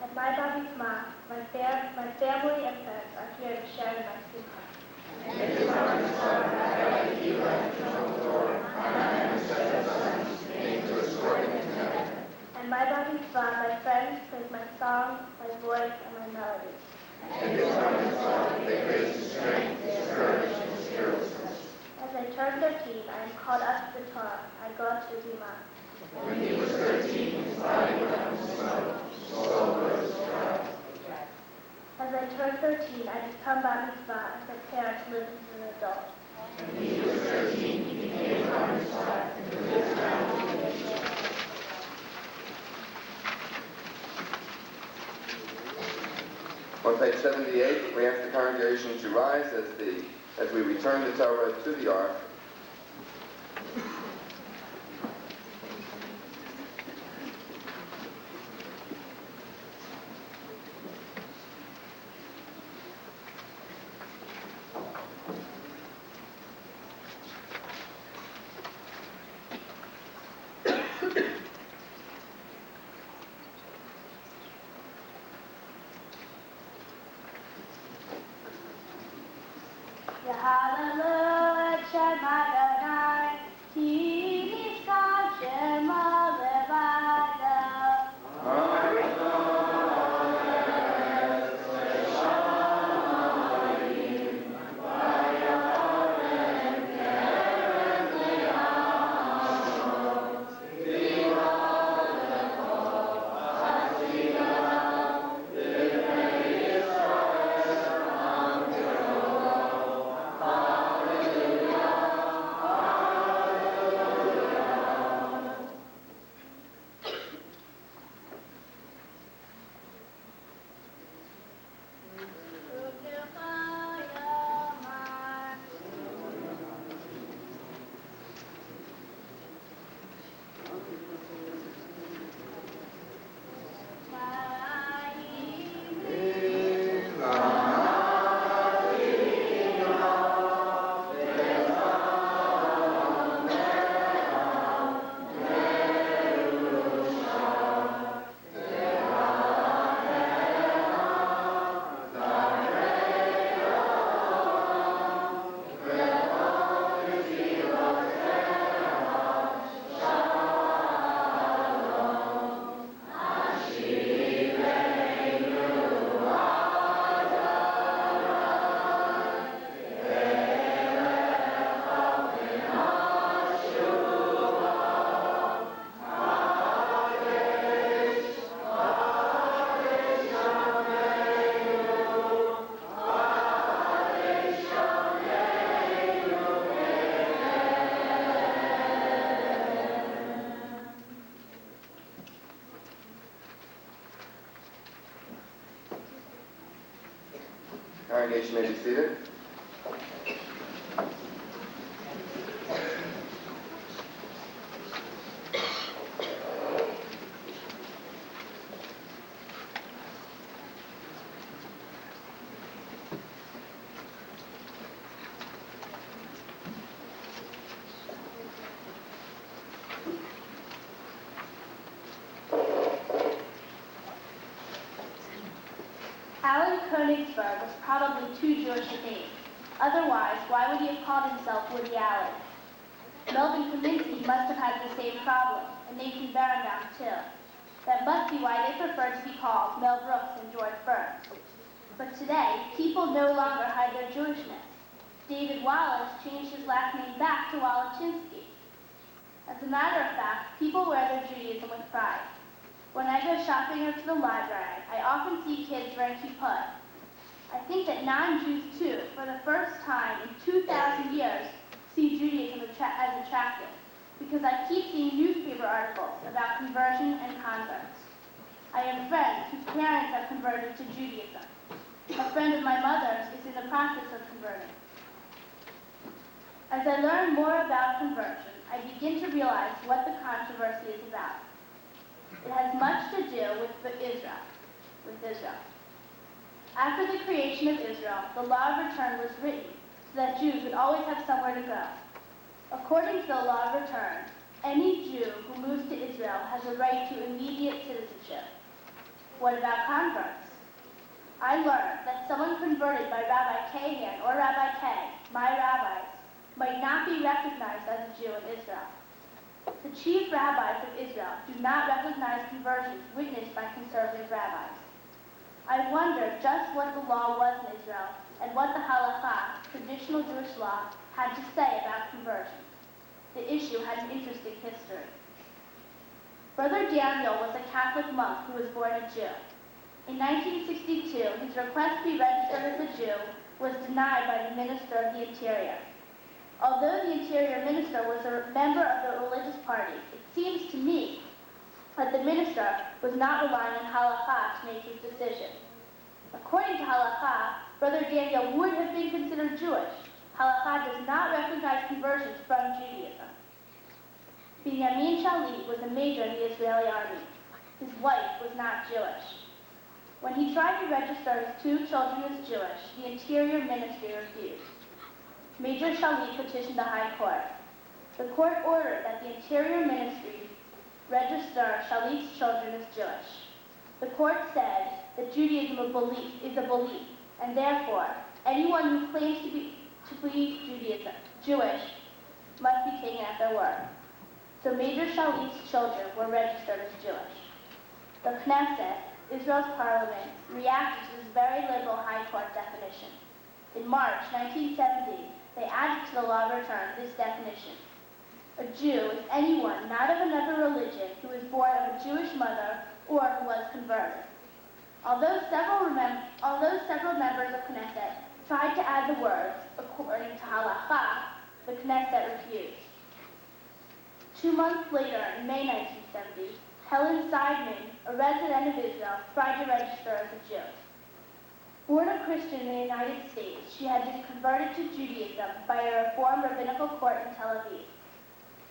[SPEAKER 2] And my my bar mitzvah, my family and friends are here to share in my simcha. And my bar mitzvah, my friends praise my song, my voice, and my melody. As I turn 13, I am called up to the Torah. I go to the Bima. As I turn 13, I become bar mitzvah and prepare to live as an adult.
[SPEAKER 1] On page 78, we ask the congregation to rise as we return the Torah to the ark.
[SPEAKER 2] Hallelujah, Shema Adonai, Ki Nishkan Shema Levado.
[SPEAKER 1] Congregation may be seated.
[SPEAKER 2] Königsberg was probably too Jewish a name. Otherwise, why would he have called himself Woody Allen? Melvin Kaminsky must have had the same problem, and Nathan Berenbaum too. That must be why they preferred to be called Mel Brooks and George Burns. But today, people no longer hide their Jewishness. David Wallace changed his last name back to Walachinsky. As a matter of fact, people wear their Judaism with pride. When I go shopping or to the library, I often see kids wearing kippah. I think that non-Jews too, for the first time in 2,000 years, see Judaism as attractive, because I keep seeing newspaper articles about conversion and converts. I have friends whose parents have converted to Judaism. A friend of my mother's is in the process of converting. As I learn more about conversion, I begin to realize what the controversy is about. It has much to do with Israel. After the creation of Israel, the law of return was written so that Jews would always have somewhere to go. According to the law of return, any Jew who moves to Israel has a right to immediate citizenship. What about converts? I learned that someone converted by Rabbi Kahan or Rabbi K, my rabbis, might not be recognized as a Jew in Israel. The chief rabbis of Israel do not recognize conversions witnessed by conservative rabbis. I wondered just what the law was in Israel and what the halakha, traditional Jewish law, had to say about conversion. The issue had an interesting history. Brother Daniel was a Catholic monk who was born a Jew. In 1962, his request to be registered as a Jew was denied by the Minister of the Interior. Although the Interior Minister was a member of the religious party, it seems to me that the minister was not relying on halakha to make his decision. According to halakha, Brother Daniel would have been considered Jewish. Halakha does not recognize conversions from Judaism. Binyamin Shalit was a major in the Israeli army. His wife was not Jewish. When he tried to register his 2 children as Jewish, the Interior Ministry refused. Major Shalit petitioned the High Court. The court ordered that the Interior Ministry register Shalit's children as Jewish. The court said that Judaism is a belief, and therefore anyone who claims to be Jewish must be taken at their word. So Major Shalit's children were registered as Jewish. The Knesset, Israel's parliament, reacted to this very liberal High Court definition. In March 1970, they added to the law of return this definition. A Jew is anyone not of another religion who is born of a Jewish mother or who was converted. Although several members of Knesset tried to add the words, according to halakha, the Knesset refused. 2 months later, in May 1970, Helen Seidman, a resident of Israel, tried to register as a Jew. Born a Christian in the United States, she had been converted to Judaism by a Reform rabbinical court in Tel Aviv.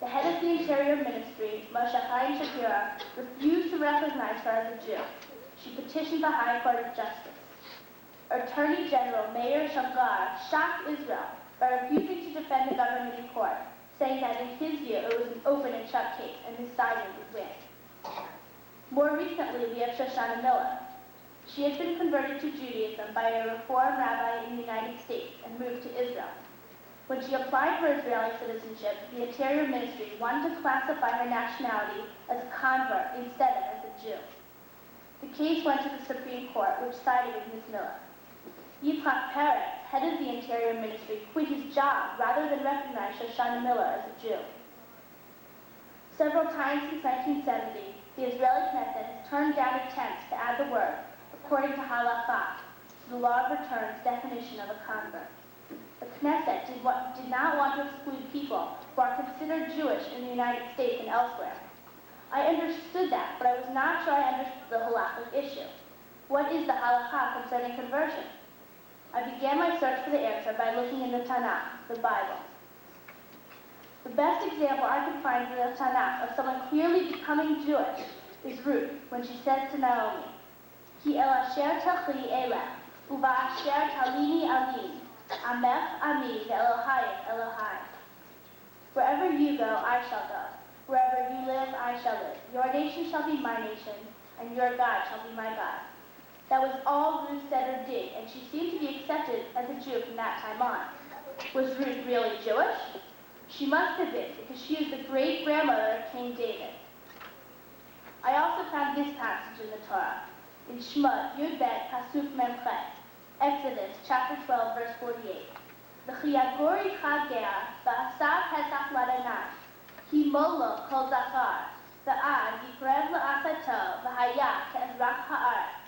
[SPEAKER 2] The head of the Interior Ministry, Moshe Chaim Shapira, refused to recognize her as a Jew. She petitioned the High Court of Justice. Attorney General Meir Shamgar shocked Israel by refusing to defend the government in court, saying that in his view it was an open and shut case and his side would win. More recently, we have Shoshana Miller. She had been converted to Judaism by a Reform rabbi in the United States and moved to Israel. When she applied for Israeli citizenship, the Interior Ministry wanted to classify her nationality as a convert instead of as a Jew. The case went to the Supreme Court, which sided with Ms. Miller. Yitzhak Peretz, head of the Interior Ministry, quit his job rather than recognize Shoshana Miller as a Jew. Several times since 1970, the Israeli Knesset has turned down attempts to add the word, according to halakha, to the law of return's definition of a convert. The Knesset did not want to exclude people who are considered Jewish in the United States and elsewhere. I understood that, but I was not sure I understood the halakhic issue. What is the halakha concerning conversion? I began my search for the answer by looking in the Tanakh, the Bible. The best example I could find in the Tanakh of someone clearly becoming Jewish is Ruth, when she says to Naomi, Ki el asher tachli elech, uva asher talini alim, amech ami ve'elohayim Elohai. Wherever you go, I shall go. Wherever you live, I shall live. Your nation shall be my nation, and your God shall be my God. That was all Ruth said or did, and she seemed to be accepted as a Jew from that time on. Was Ruth really Jewish? She must have been, because she is the great-grandmother of King David. I also found this passage in the Torah, in Shemot, Yud Bet, Pasuk Mem Chet, Exodus, chapter 12, verse 48. V'chiyagor icha ger, v'asav pesach l'Adonai, ki molo kol zachar, v'ad yikrev la'asato, v'haya ke'ezrach ha'aretz.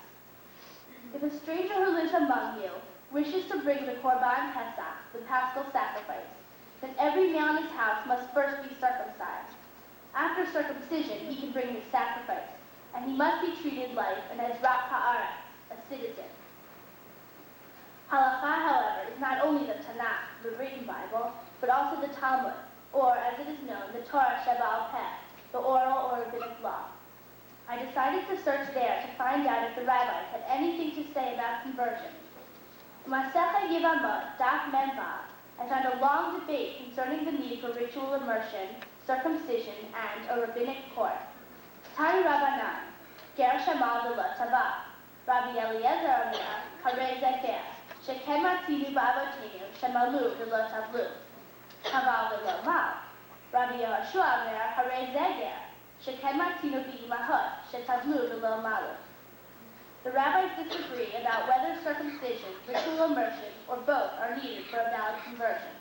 [SPEAKER 2] If a stranger who lives among you wishes to bring the Korban Pesach, the Paschal sacrifice, then every male in his house must first be circumcised. After circumcision, he can bring the sacrifice, and he must be treated like an Ezrach Ha'aretz, a citizen. Halakha, however, is not only the Tanakh, the written Bible, but also the Talmud, or as it is known, the Torah Sheba'al Peh, the oral or rabbinic law. I decided to search there to find out if the rabbis had anything to say about conversion. In Masechet Yevamot, Daf Mem Vav, I found a long debate concerning the need for ritual immersion, circumcision, and a rabbinic court. Tani Rabbanan, ger shama v'lo tava. Rabbi Eliezer Omer, harei zeker, sheken matzinu ba'avotenu, shemalu v'lo tavlu, taval v'lo mal. Rabbi Yehoshua Omer, harei zeger, sheken matzinu b'imahot, shetavlu v'lo malu. The rabbis disagree about whether circumcision, ritual immersion, or both are needed for a valid conversion.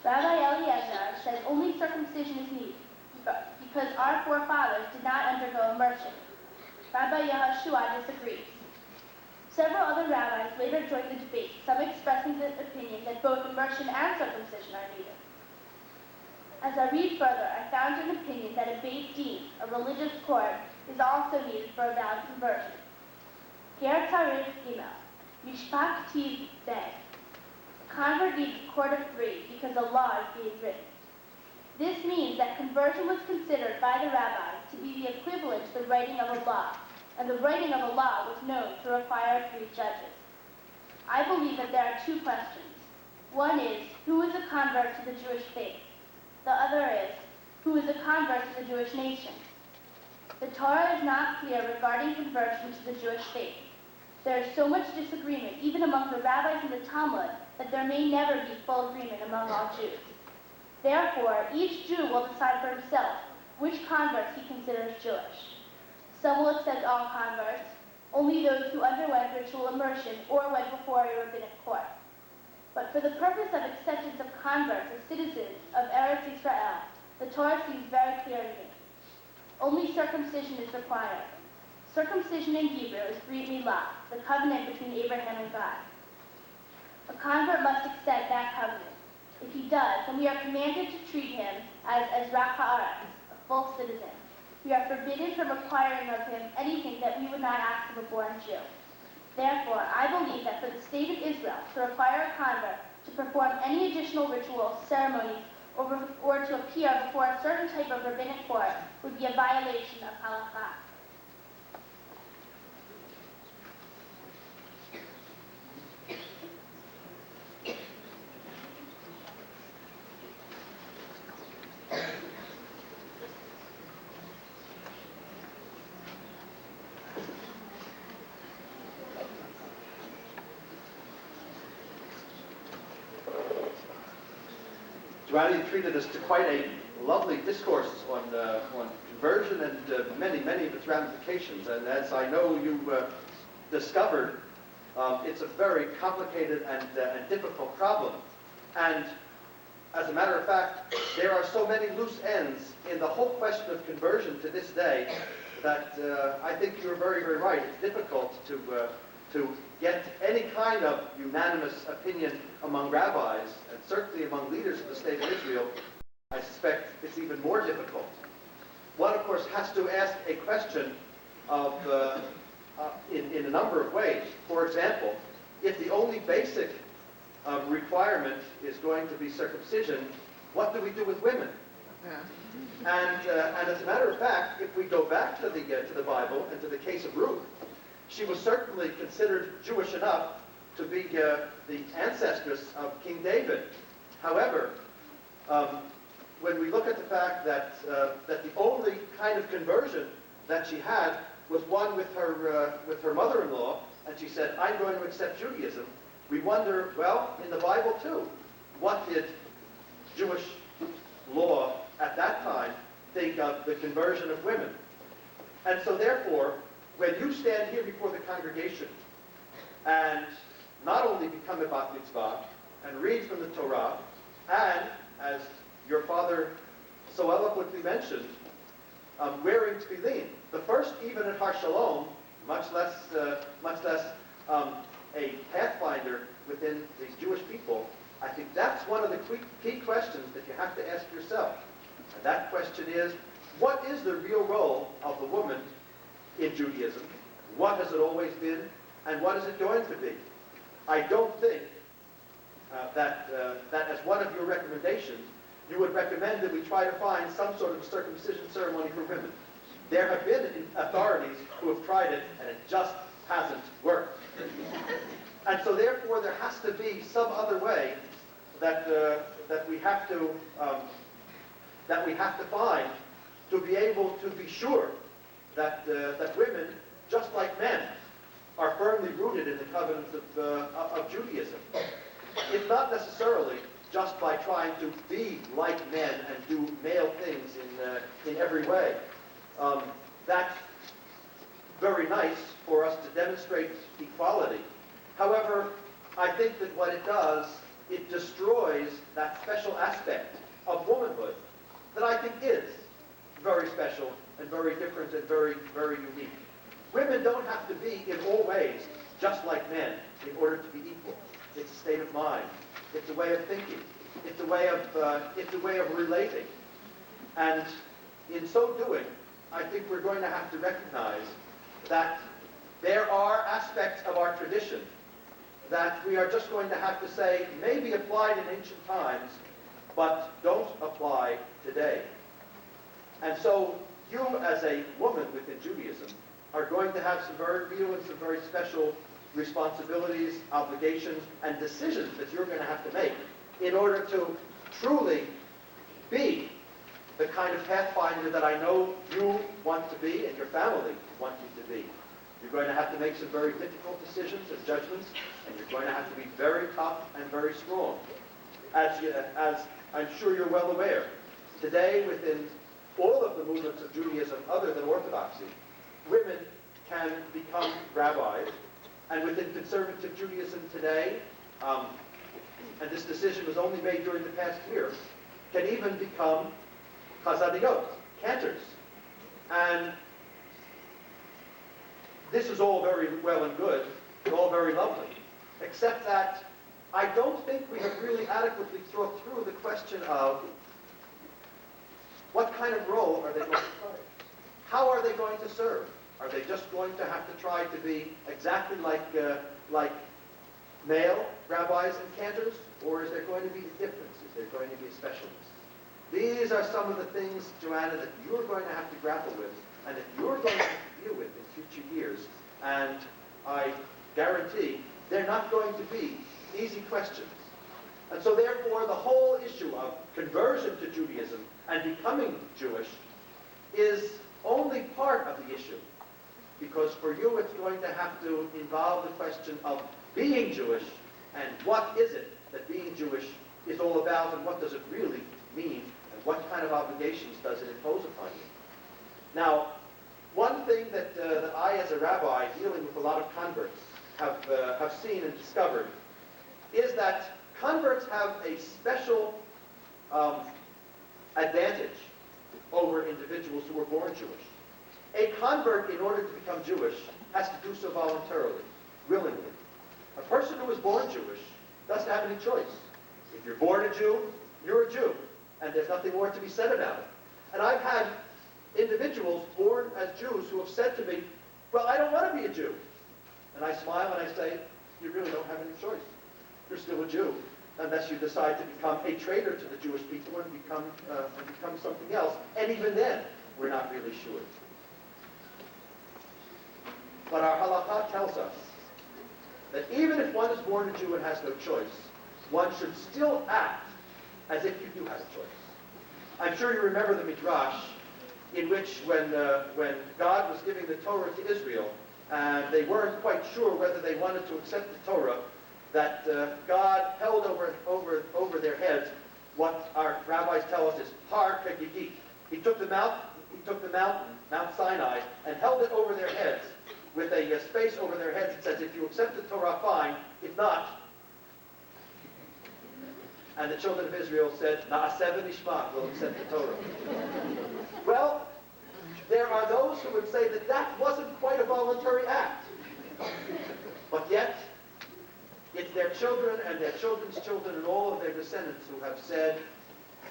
[SPEAKER 2] Rabbi Eliezer says only circumcision is needed because our forefathers did not undergo immersion. Rabbi Yehoshua disagrees. Several other rabbis later joined the debate, some expressing the opinion that both immersion and circumcision are needed. As I read further, I found an opinion that a Beit Din, a religious court, is also needed for a valid conversion. Ger tarif gimel, mishpat tiv beg. A convert needs a court of three because a law is being written. This means that conversion was considered by the rabbis to be the equivalent to the writing of a law, and the writing of a law was known to require 3 judges. I believe that there are 2 questions. One is, who is a convert to the Jewish faith? The other is, who is a convert to the Jewish nation? The Torah is not clear regarding conversion to the Jewish faith. There is so much disagreement, even among the rabbis in the Talmud, that there may never be full agreement among all Jews. Therefore, each Jew will decide for himself which converts he considers Jewish. Some will accept all converts, only those who underwent ritual immersion or went before a rabbinic court. But for the purpose of acceptance of converts as citizens of Eretz Israel, the Torah seems very clear to me. Only circumcision is required. Circumcision in Hebrew is brit milah, the covenant between Abraham and God. A convert must accept that covenant. If he does, then we are commanded to treat him as Ezrak Ha'aretz, a full citizen. We are forbidden from requiring of him anything that we would not ask of a born Jew. Therefore, I believe that for the state of Israel to require a convert to perform any additional rituals, ceremonies, or to appear before a certain type of rabbinic court would be a violation of halakha.
[SPEAKER 11] Joanna treated us to quite a lovely discourse on conversion and many of its ramifications. And as I know you discovered, it's a very complicated and difficult problem. And as a matter of fact, there are so many loose ends in the whole question of conversion to this day that I think you're very right. It's difficult to get any kind of unanimous opinion among rabbis, and certainly among leaders of the state of Israel. I suspect it's even more difficult. One, of course, has to ask a question of, in a number of ways. For example, if the only basic requirement is going to be circumcision, what do we do with women? And as a matter of fact, if we go back to the Bible and to the case of Ruth, she was certainly considered Jewish enough to be the ancestress of King David. However, when we look at the fact that the only kind of conversion that she had was one with her mother-in-law, and she said, "I'm going to accept Judaism," we wonder, well, in the Bible too, what did Jewish law at that time think of the conversion of women? And so therefore, when you stand here before the congregation and not only become a bat mitzvah and read from the Torah, and as your father so eloquently mentioned, wearing tefillin, the first even at Har Shalom, much less a pathfinder within the Jewish people, I think that's one of the key questions that you have to ask yourself. And that question is, what is the real role of the woman in Judaism? What has it always been, and what is it going to be? I don't think that as one of your recommendations, you would recommend that we try to find some sort of circumcision ceremony for women. There have been authorities who have tried it, and it just hasn't worked. And so therefore, there has to be some other way that we have to find to be able to be sure that women just like men, are firmly rooted in the covenants of Judaism. It's not necessarily just by trying to be like men and do male things in every way. That's very nice for us to demonstrate equality. However, I think that what it does, it destroys that special aspect of womanhood that I think is very special and very different and very, very unique. Women don't have to be, in all ways, just like men in order to be equal. It's a state of mind. It's a way of thinking. It's a way of relating. And in so doing, I think we're going to have to recognize that there are aspects of our tradition that we are just going to have to say maybe applied in ancient times, but don't apply today. And so you, as a woman within Judaism, are going to have some very real and some very special responsibilities, obligations, and decisions that you're going to have to make in order to truly be the kind of pathfinder that I know you want to be and your family want you to be. You're going to have to make some very difficult decisions and judgments, and you're going to have to be very tough and very strong. As I'm sure you're well aware, today within all of the movements of Judaism other than Orthodoxy, women can become rabbis, and within conservative Judaism today, and this decision was only made during the past year, can even become chazaniyot, cantors. And this is all very well and good, all very lovely, except that I don't think we have really adequately thought through the question of what kind of role are they going to play? How are they going to serve? Are they just going to have to try to be exactly like male rabbis and cantors? Or is there going to be a difference? Is there going to be a specialness? These are some of the things, Joanna, that you're going to have to grapple with and that you're going to have to deal with in future years. And I guarantee they're not going to be easy questions. And so therefore, the whole issue of conversion to Judaism and becoming Jewish is only part of the issue. Because for you, it's going to have to involve the question of being Jewish and what is it that being Jewish is all about and what does it really mean and what kind of obligations does it impose upon you. Now, one thing that I, as a rabbi dealing with a lot of converts, have seen and discovered is that converts have a special advantage over individuals who were born Jewish. A convert, in order to become Jewish, has to do so voluntarily, willingly. A person who is born Jewish doesn't have any choice. If you're born a Jew, you're a Jew, and there's nothing more to be said about it. And I've had individuals born as Jews who have said to me, well, I don't want to be a Jew. And I smile and I say, you really don't have any choice. You're still a Jew, unless you decide to become a traitor to the Jewish people and become something else. And even then, we're not really sure. But our halakha tells us that even if one is born a Jew and has no choice, one should still act as if you do have a choice. I'm sure you remember the Midrash in which when God was giving the Torah to Israel, and they weren't quite sure whether they wanted to accept the Torah, that God held over their heads what our rabbis tell us is Har Shalom. He took the mountain, Mount Sinai, and held it over their heads with a space over their heads that says, if you accept the Torah, fine. If not, and the children of Israel said, Na'aseh v'nishma, we'll accept the Torah. Well, there are those who would say that that wasn't quite a voluntary act. But yet, it's their children and their children's children and all of their descendants who have said,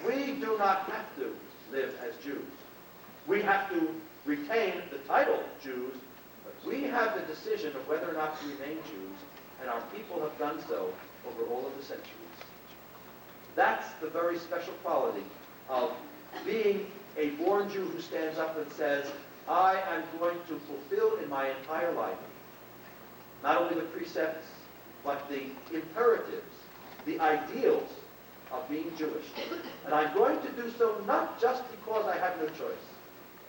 [SPEAKER 11] we do not have to live as Jews. We have to retain the title Jews, but we have the decision of whether or not to remain Jews, and our people have done so over all of the centuries. That's the very special quality of being a born Jew who stands up and says, I am going to fulfill in my entire life not only the precepts, but the imperatives, the ideals of being Jewish. And I'm going to do so not just because I have no choice,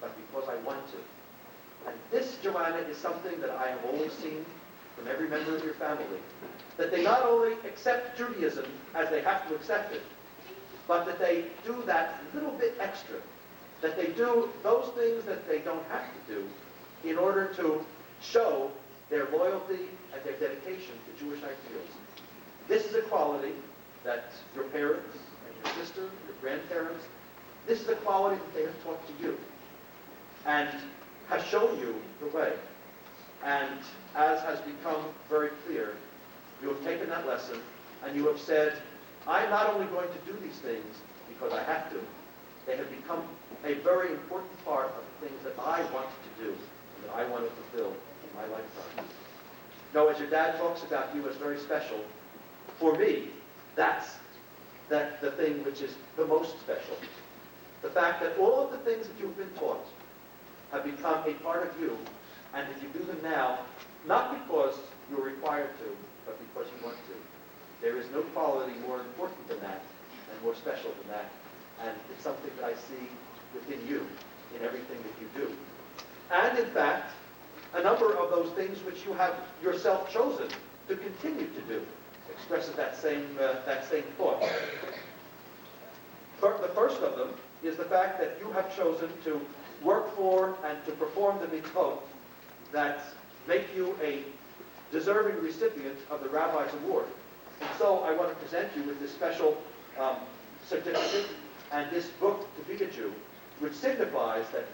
[SPEAKER 11] but because I want to. And this, Joanna, is something that I have always seen from every member of your family, that they not only accept Judaism as they have to accept it, but that they do that little bit extra, that they do those things that they don't have to do in order to show their loyalty and their dedication to Jewish ideals. This is a quality that your parents and your sister, your grandparents, this is a quality that they have taught to you and have shown you the way. And as has become very clear, you have taken that lesson and you have said, I'm not only going to do these things because I have to, they have become a very important part of the things that I want to do and that I want to fulfill in my lifetime. Now, as your dad talks about you as very special, for me, that's the thing which is the most special. The fact that all of the things that you've been taught have become a part of you, and that you do them now, not because you're required to, but because you want to. There is no quality more important than that, and more special than that. And it's something that I see within you, in everything that you do. And in fact, a number of those things which you have yourself chosen to continue to do expresses that same thought. The first of them is the fact that you have chosen to work for and to perform the mitzvot that make you a deserving recipient of the Rabbi's Award. And so I want to present you with this special certificate and this book to be a Jew, which signifies that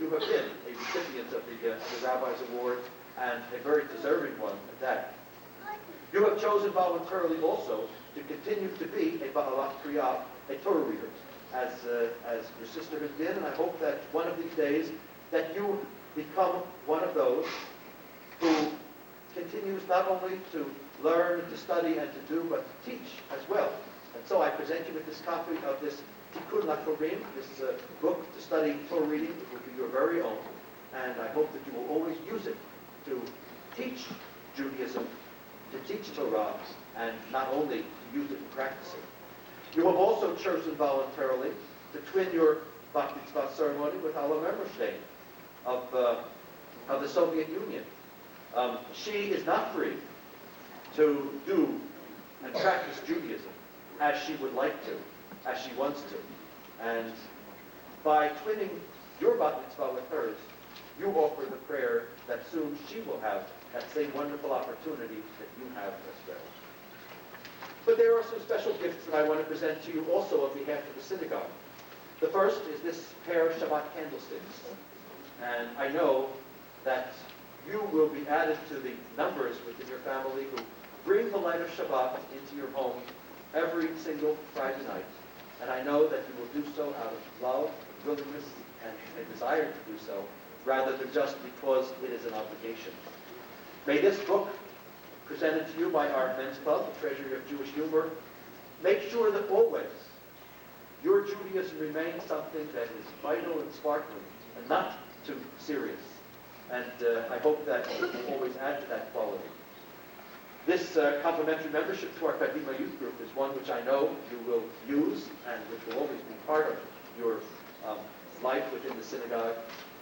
[SPEAKER 11] you have been a recipient of the Rabbi's Award, and a very deserving one at that. You have chosen voluntarily also to continue to be a Ba'alat Kriyah, a Torah reader, as your sister has been, and I hope that one of these days that you become one of those who continues not only to learn, to study, and to do, but to teach as well. And so I present you with this copy of this Tikkun LaTorim, this book to study Torah reading. It will be your very own, and I hope that you will always use it to teach Judaism, to teach Torah, and not only to use it in practicing. You have also chosen voluntarily to twin your Bat Mitzvah ceremony with Ala Memberstein of the Soviet Union. She is not free to do and practice Judaism as she would like to, as she wants to. And by twinning your Bat Mitzvah with hers, you offer the prayer that soon she will have that same wonderful opportunity that you have as well. But there are some special gifts that I want to present to you also on behalf of the synagogue. The first is this pair of Shabbat candlesticks. And I know that you will be added to the numbers within your family who bring the light of Shabbat into your home every single Friday night. And I know that you will do so out of love, willingness, and a desire to do so, rather than just because it is an obligation. May this book, presented to you by our Men's Club, the Treasury of Jewish Humor, make sure that always your Judaism remains something that is vital and sparkling, and not too serious. And I hope that you will always add to that quality. This complimentary membership to our Kadima Youth Group is one which I know you will use and which will always be part of your life within the synagogue.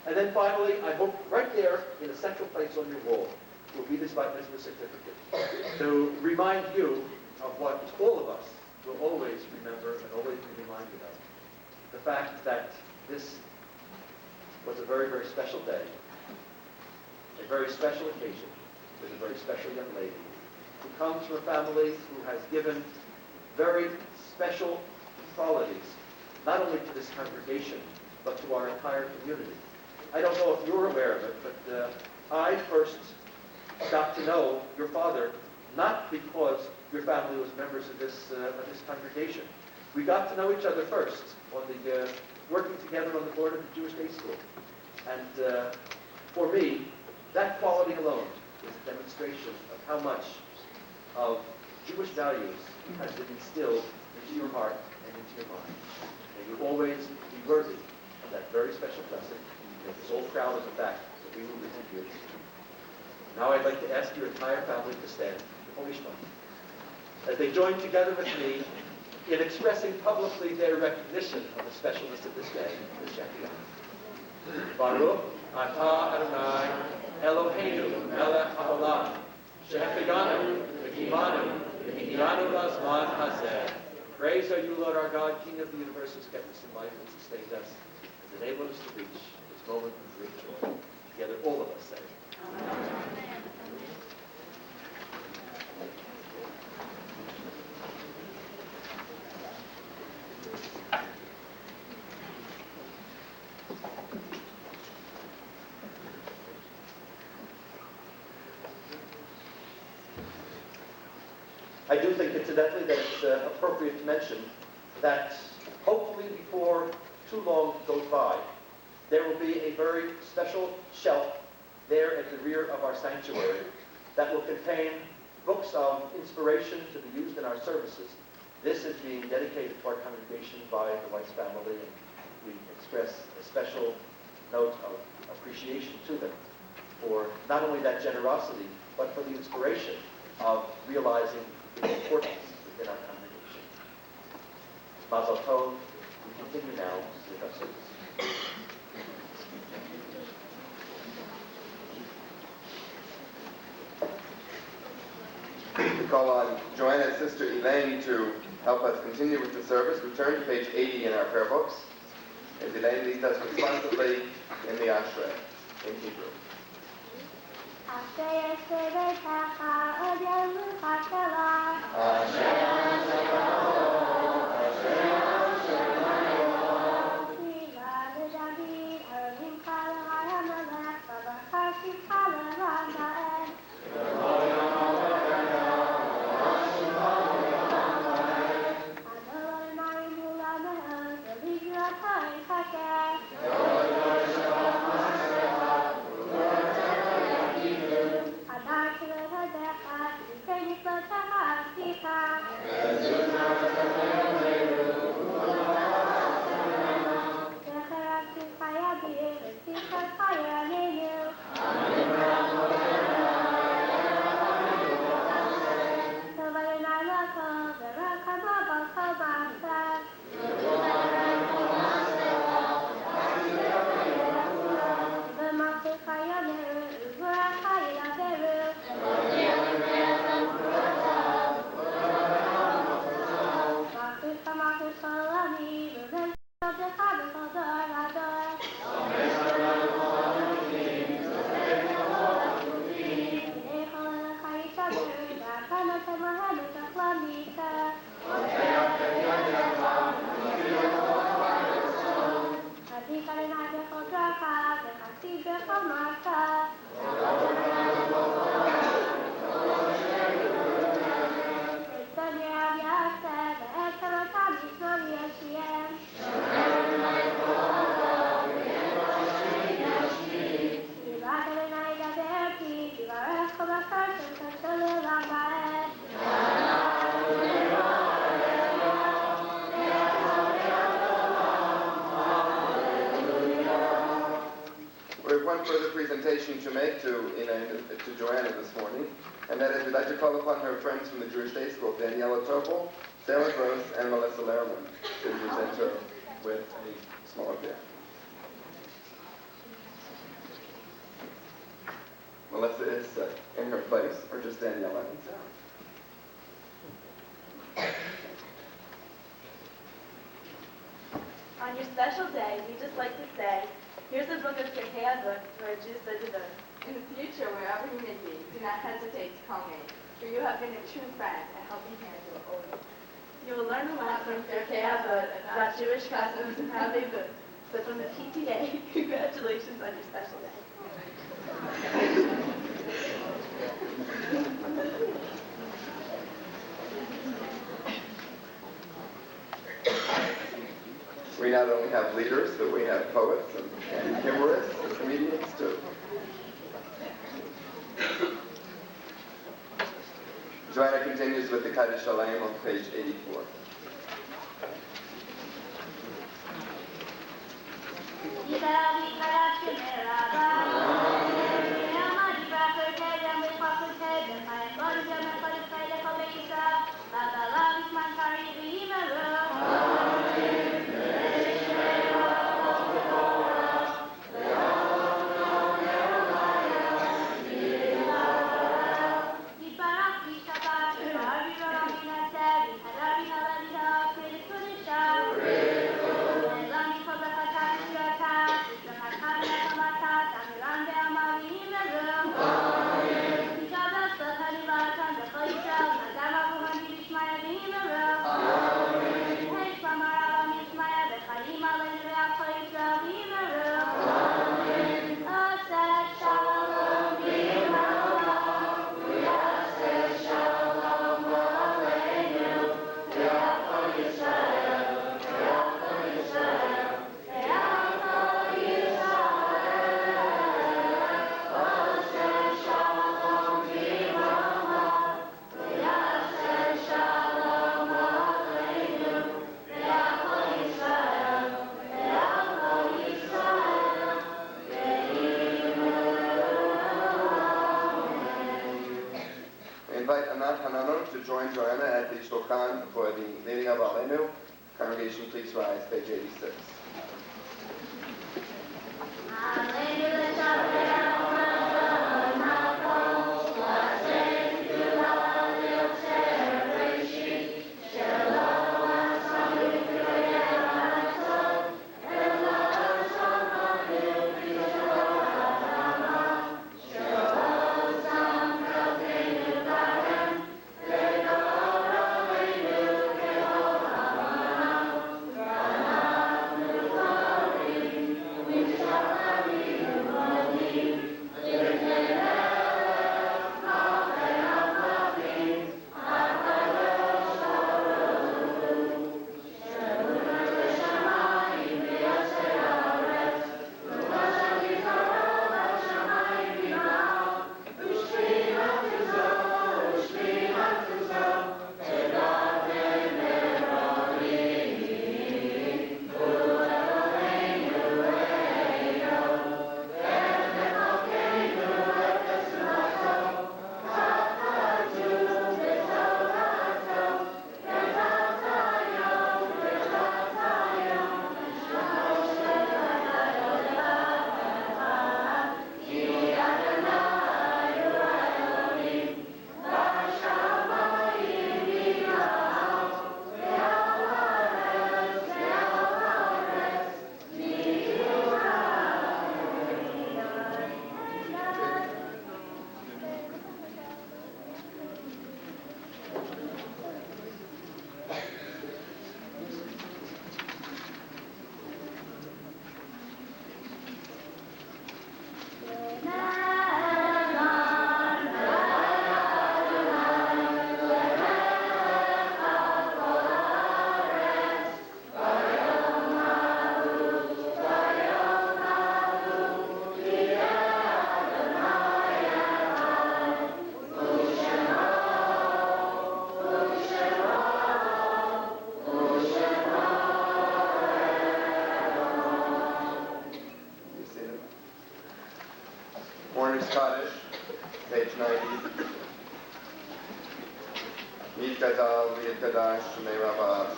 [SPEAKER 11] And then finally, I hope right there in a central place on your wall will be this Bat Mitzvah certificate to remind you of what all of us will always remember and always be reminded of. The fact that this was a very, very special day, a very special occasion with a very special young lady who comes from a family who has given very special qualities, not only to this congregation, but to our entire community. I don't know if you're aware of it, but I first got to know your father not because your family was members of this congregation. We got to know each other first on the working together on the board of the Jewish Day School. And for me, that quality alone is a demonstration of how much of Jewish values has been instilled into your heart and into your mind. May you always be worthy of that very special blessing. Make us all proud of the fact that we will present you. Now I'd like to ask your entire family to stand for Ishma, as they join together with me in expressing publicly their recognition of the specialness of this day, the Shekiah. Baruch Ata Adonai, Eloheinu, Melech Haolam, Shehechaganu, V'kimanu, V'hinyanu Lazman Hazeh. Praise are you, Lord our God, King of the universe, who's kept us in life and sustained us, and enabled us to reach this moment of great joy. Together, all of us say, Amen. I do think, incidentally, that it's appropriate to mention that hopefully before too long goes by, there will be a very special shelf there at the rear of our sanctuary that will contain books of inspiration to be used in our services. This is being dedicated to our congregation by the Weiss family, and we express a special note of appreciation to them for not only that generosity, but for the inspiration of realizing its importance within our congregation. Mazel Tov. We continue now with our service.
[SPEAKER 1] We call on Joanna's sister Elaine to help us continue with the service. We turn to page 80 in our prayer books, as Elaine leads us responsibly in the Ashrei, in Hebrew. Further presentation to make to Joanna this morning, and that is we'd like to call upon her friends from the Jewish Day School, Daniela Topol, Sarah Gross, and Melissa Lehrman, to present her with a small gift. Melissa is in her place, or just Daniela and Sarah.
[SPEAKER 12] On your special day, we just like to say, here's a book of Pirkei Avot for a Jew study. In the future, wherever you may be, do not hesitate to call me, for you have been a true friend and helping hand to all of us. You will learn a lot from Pirkei Avot about Jewish customs and how they live. So from the PTA, congratulations on your special day.
[SPEAKER 1] We not only have leaders, but we have poets and humorists and comedians too. Joanna continues with the Har Shalom on page 84. invite Anat Hanano to join Joanna at the Shulchan for the leading of Aleinu. Congregation, please rise, page 86. Scottish, page 90. Yikadal, Yikadash, Merabah,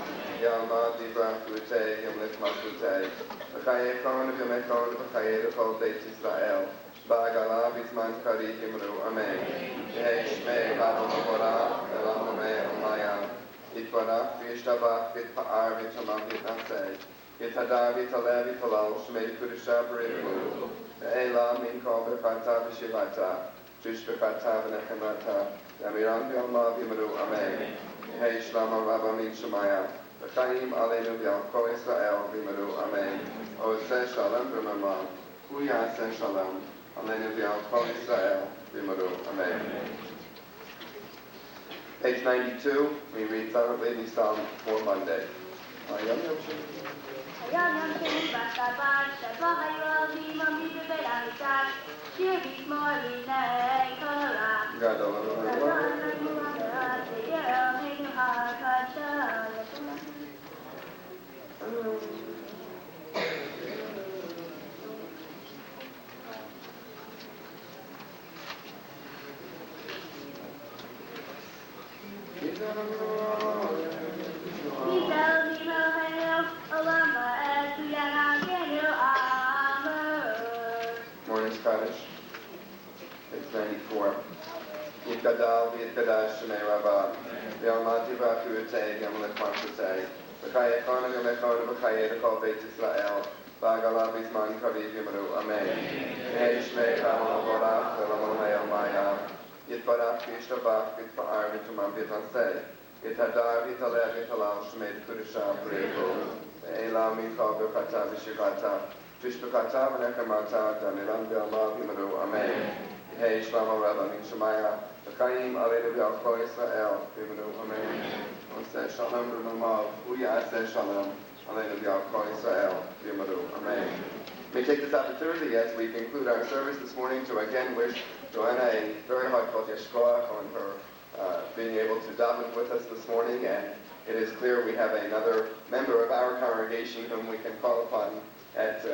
[SPEAKER 1] Yalma, Dibra, Fute, Yamlit Mafute, Bakayekon, Yamekon, Bakayekon, Beit Israel, Bagala, Bisman Kari, Himru, Amen. Yeheshme, Babel, Mora, Elamame, Omaya, Itwana, Vishtaba, Vitpa'ar, Vitamam, Vitnase, Vitada, Vitale, Vitalal, Shmei Kudisha, Berimu, Elam, Minko, Befata, Vishivata, Jushbefata, Venechemata, Yamiram, Yalma, Vimaru, Amen. Hey, Shlama, Rabba, Min Shemaya, B'chaim, Aleinu, Yalko, Israel, Vimaru, Amen. Ose, Shalom, B'mamam, Uyase, Shalom, Aleinu, Yalko, Israel, Vimaru, Amen. Page 92, we read silently the Psalm for Monday.
[SPEAKER 2] היום יום שני בשבת, שבוע היובים עומדים בבית המקדש, שיר מזמור לפני כל העם.
[SPEAKER 1] גדול
[SPEAKER 2] לנו הדעת, וירומנו הקדשה.
[SPEAKER 1] Morning Scottish. Page 94. Yikadal, Yikadash, Shemei Rabbah, Yalmati Bakute, Yamalit Mafute, Bakayekon, Yamekon, Bakayekon, Beit Israel, Bagala, Bisman, Kari, Yamaru, Amen. Hey, Shmei, Babel, Borach, Elamone, Almaya, Yitbarach, Yishtabach, Yitba'ar, Vitumam, Vitanse, Yitadar, Vitaleh, Vitalal, Shmei, Kudisha, Brevu, Elam, Minko, Befata, Vishivata, Jushbefata, Venechemata, Damiram, Bialma, Vimaru, Amen. Hey, Shlama, Rabba, Min Shemaya, B'chaim, Aleinu, Yalko, Israel, Vimaru, Amen. Ose, Shalom, B'mamav, Uyase, Shalom, Aleinu, Yalko, Israel, Vimaru, Amen. We take this opportunity as we conclude our service this morning to again wish Joanna a very heartfelt yeshkoach on her being able to daven with us this morning, and it is clear we have another member of our congregation whom we can call upon at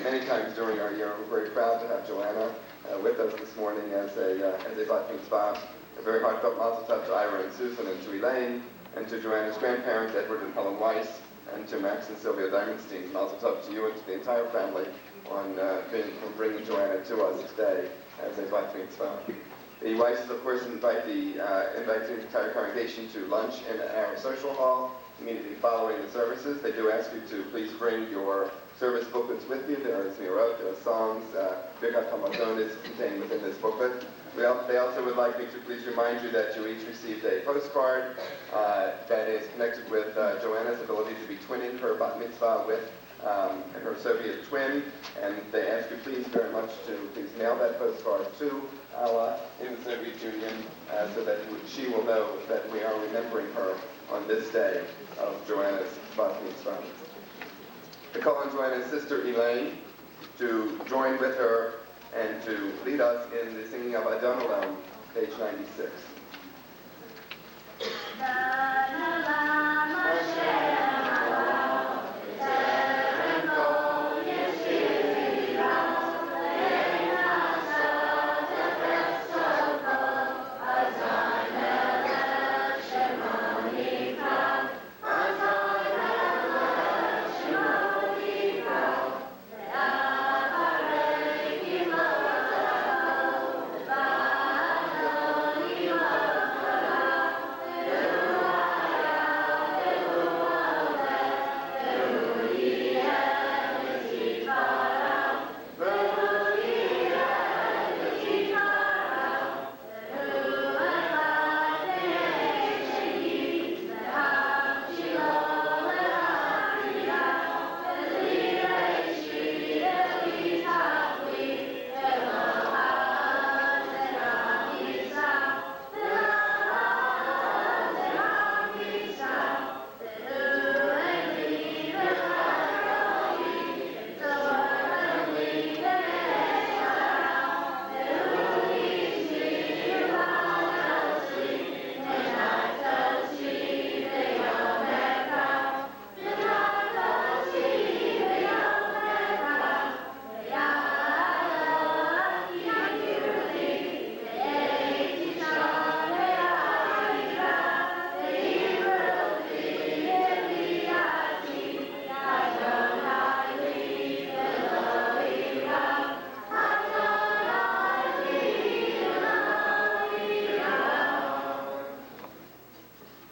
[SPEAKER 1] many times during our year. We're very proud to have Joanna with us this morning as a bat mitzvah A very heartfelt mazel tov to Ira and Susan and to Elaine, and to Joanna's grandparents, Edward and Helen Weiss, and to Max and Sylvia Diamondstein. Mazel tov to you and to the entire family on bringing Joanna to us today as a Bat Mitzvah. The Weisses, of course, invite the entire congregation to lunch in our social hall immediately following the services. They do ask you to please bring your service booklets with you. There are zmirot, there are songs, Birkat Hamazon is contained within this booklet. They also would like me to please remind you that you each received a postcard that is connected with Joanna's ability to be twinning her bat mitzvah with her Soviet twin, and they ask you please very much to please mail that postcard to Allah in the Soviet Union so that she will know that we are remembering her on this day of Joanna's bat mitzvah. I call on Joanna's sister Elaine to join with her and to lead us in the singing of Adon Olam, page 96.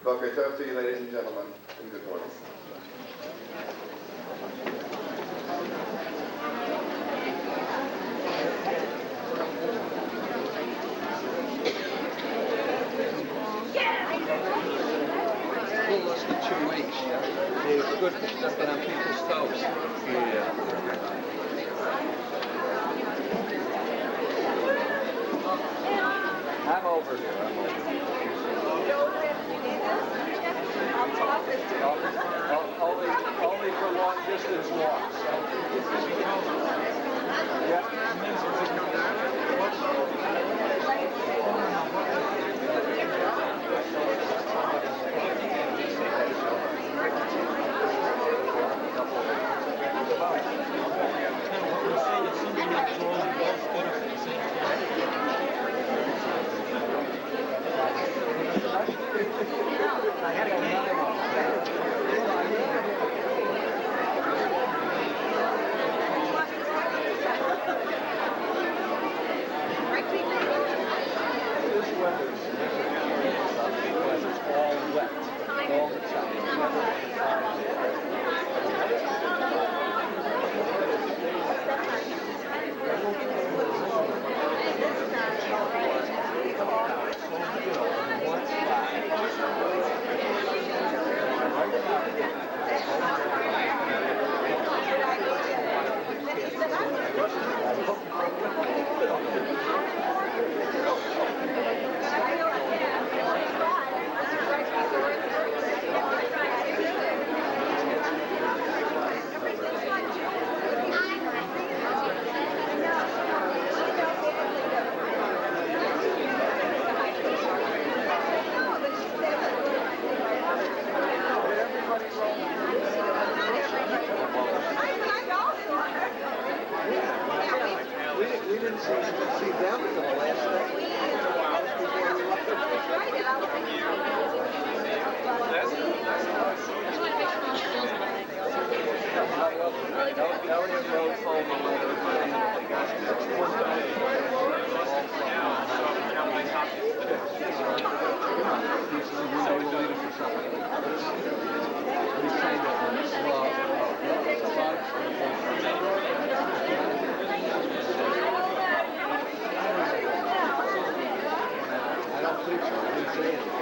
[SPEAKER 1] Boker Tov to you, ladies and gentlemen, and good morning.
[SPEAKER 13] Well, less than 2 weeks. It's good for stepping on people's toes. I'm over here. Only for long distance walks. I had another one. saying.